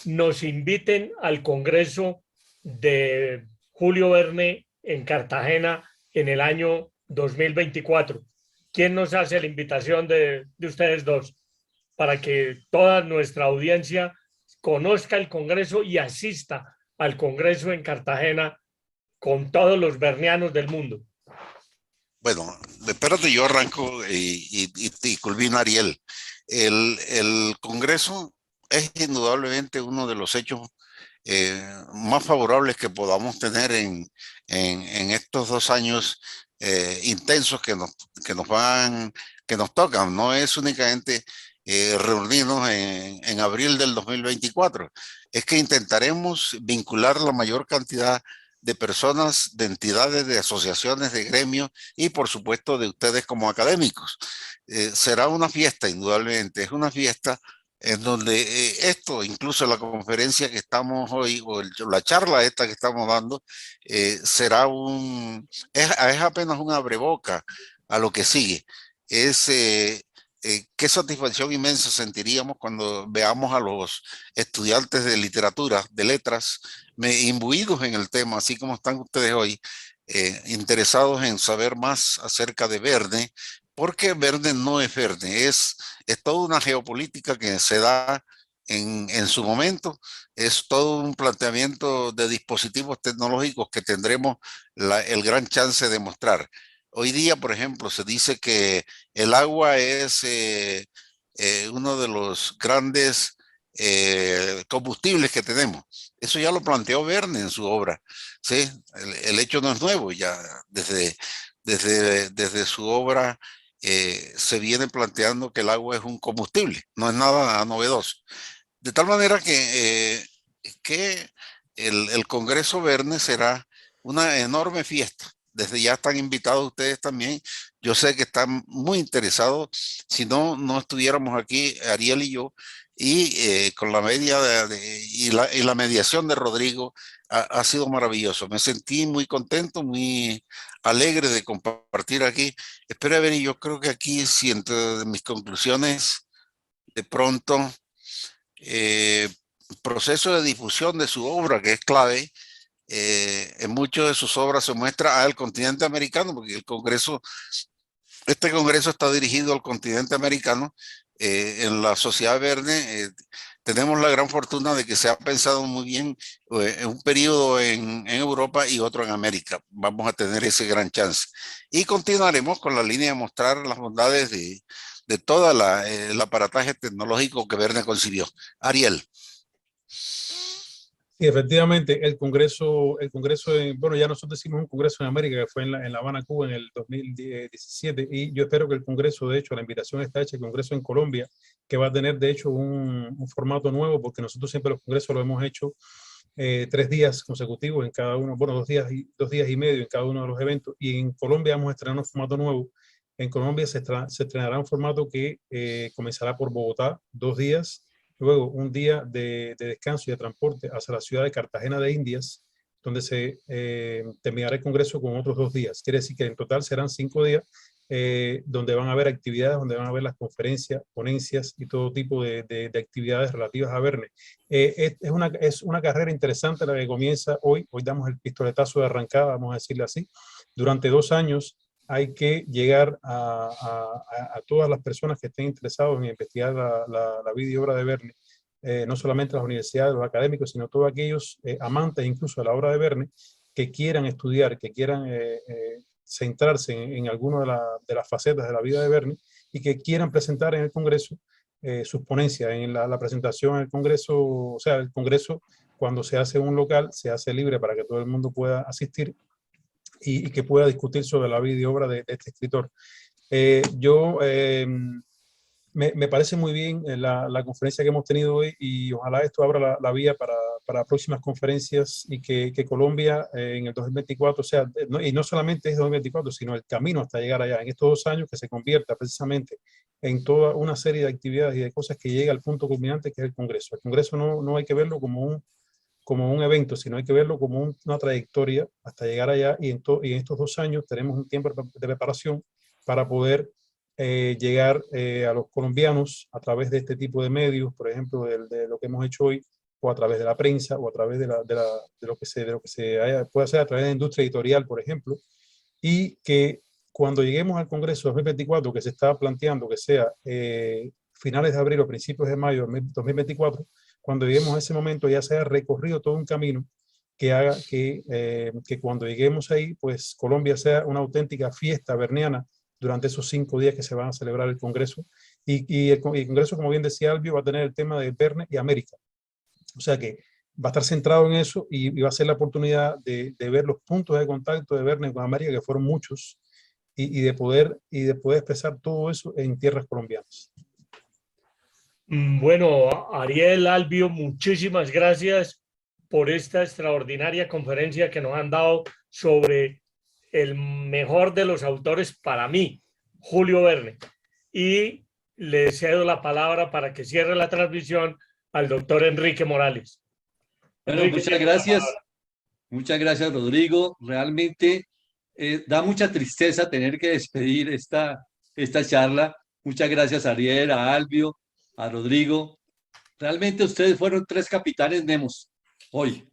nos inviten al Congreso de Julio Verne en Cartagena en el año 2024. ¿Quién nos hace la invitación de ustedes dos para que toda nuestra audiencia conozca el Congreso y asista al Congreso en Cartagena con todos los vernianos del mundo? Bueno, espérate, yo arranco y culmina Ariel. El Congreso es indudablemente uno de los hechos más favorables que podamos tener en estos 2 años intensos que nos tocan. No es únicamente reunirnos en abril del 2024, es que intentaremos vincular la mayor cantidad de personas, de entidades, de asociaciones, de gremios y por supuesto de ustedes como académicos. Será una fiesta, indudablemente, es una fiesta en donde esto, incluso la conferencia que estamos hoy, o la charla esta que estamos dando, es apenas un abreboca a lo que sigue. Qué satisfacción inmensa sentiríamos cuando veamos a los estudiantes de literatura, de letras, imbuidos en el tema, así como están ustedes hoy, interesados en saber más acerca de Verne, porque Verne no es Verne, es toda una geopolítica que se da en su momento, es todo un planteamiento de dispositivos tecnológicos que tendremos el gran chance de mostrar. Hoy día, por ejemplo, se dice que el agua es uno de los grandes combustibles que tenemos. Eso ya lo planteó Verne en su obra, ¿sí? El hecho no es nuevo, ya desde su obra se viene planteando que el agua es un combustible, no es nada novedoso. De tal manera que el Congreso Verne será una enorme fiesta. Desde ya están invitados ustedes también. Yo sé que están muy interesados. Si no, no estuviéramos aquí, Ariel y yo, y con la media y la mediación de Rodrigo ha sido maravilloso. Me sentí muy contento, muy alegre de compartir aquí. Espera a ver, y yo creo que aquí, si entre mis conclusiones, de pronto eh, proceso de difusión de su obra, que es clave. En muchas de sus obras se muestra al continente americano, porque este congreso está dirigido al continente americano. En la Sociedad Verne tenemos la gran fortuna de que se ha pensado muy bien en un periodo en Europa y otro en América. Vamos a tener ese gran chance. Y continuaremos con la línea de mostrar las bondades de todo el aparataje tecnológico que Verne concibió. Ariel. Sí, efectivamente, bueno, ya nosotros hicimos un congreso en América que fue en La Habana, Cuba, en el 2017, y yo espero que el congreso, de hecho, la invitación está hecha, el congreso en Colombia, que va a tener, de hecho, un formato nuevo, porque nosotros siempre los congresos lo hemos hecho 3 días consecutivos en cada uno, bueno, 2 días y medio en cada uno de los eventos, y en Colombia vamos a estrenar un formato nuevo. En Colombia se estrenará un formato que comenzará por Bogotá, 2 días. Luego, un día de descanso y de transporte hacia la ciudad de Cartagena de Indias, donde se terminará el congreso con otros 2 días. Quiere decir que en total serán 5 días, donde van a haber actividades, donde van a haber las conferencias, ponencias y todo tipo de actividades relativas a Verne. Es una carrera interesante la que comienza hoy. Hoy damos el pistoletazo de arrancada, vamos a decirle así. Durante 2 años hay que llegar a todas las personas que estén interesados en investigar la vida y obra de Verne, no solamente las universidades, los académicos, sino todos aquellos amantes incluso de la obra de Verne que quieran estudiar, que quieran centrarse en alguna de las facetas de la vida de Verne y que quieran presentar en el Congreso sus ponencias. En la presentación en el Congreso, o sea, el Congreso, cuando se hace en un local, se hace libre para que todo el mundo pueda asistir y que pueda discutir sobre la vida y obra de este escritor. Me parece muy bien la conferencia que hemos tenido hoy, y ojalá esto abra la vía para próximas conferencias, y que Colombia en el 2024, o sea, y no solamente es 2024, sino el camino hasta llegar allá, en estos 2 años, que se convierta precisamente en toda una serie de actividades y de cosas que llega al punto culminante, que es el Congreso. El Congreso no hay que verlo como un evento, sino hay que verlo como una trayectoria hasta llegar allá, y en estos 2 años tenemos un tiempo de preparación para poder llegar a los colombianos a través de este tipo de medios, por ejemplo, de lo que hemos hecho hoy, o a través de la prensa, o a través de lo que puede hacer a través de la industria editorial, por ejemplo, y que cuando lleguemos al Congreso 2024, que se está planteando que sea finales de abril o principios de mayo de 2024, cuando lleguemos a ese momento ya se haya recorrido todo un camino que haga que cuando lleguemos ahí, pues Colombia sea una auténtica fiesta verniana durante esos 5 días que se van a celebrar el Congreso. Y el Congreso, como bien decía Albio, va a tener el tema de Verne y América. O sea que va a estar centrado en eso, y va a ser la oportunidad de ver los puntos de contacto de Verne con América, que fueron muchos, y de poder expresar todo eso en tierras colombianas. Bueno, Ariel, Albio, muchísimas gracias por esta extraordinaria conferencia que nos han dado sobre el mejor de los autores para mí, Julio Verne. Y le cedo la palabra para que cierre la transmisión al doctor Enrique Morales. Bueno, muchas gracias. Muchas gracias, Rodrigo. Realmente da mucha tristeza tener que despedir esta charla. Muchas gracias a Ariel, a Albio, a Rodrigo. Realmente ustedes fueron 3 capitanes Nemos hoy,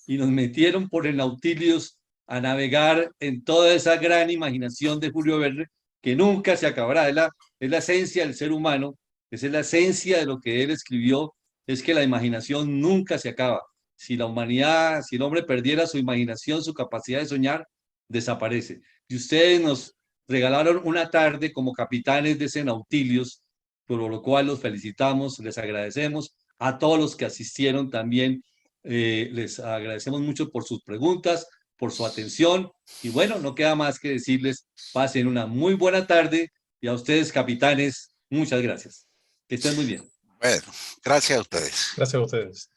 y nos metieron por el Nautilus a navegar en toda esa gran imaginación de Julio Verne, que nunca se acabará. Es la esencia del ser humano, esa es la esencia de lo que él escribió, es que la imaginación nunca se acaba. Si la humanidad, si el hombre perdiera su imaginación, su capacidad de soñar, desaparece. Y ustedes nos regalaron una tarde como capitanes de ese Nautilus, por lo cual los felicitamos, les agradecemos. A todos los que asistieron también, Les agradecemos mucho por sus preguntas, por su atención. Y bueno, no queda más que decirles, pasen una muy buena tarde. Y a ustedes, capitanes, muchas gracias. Que estén muy bien. Bueno, gracias a ustedes. Gracias a ustedes.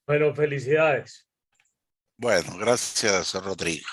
Bueno, felicidades. Bueno, gracias, Rodrigo.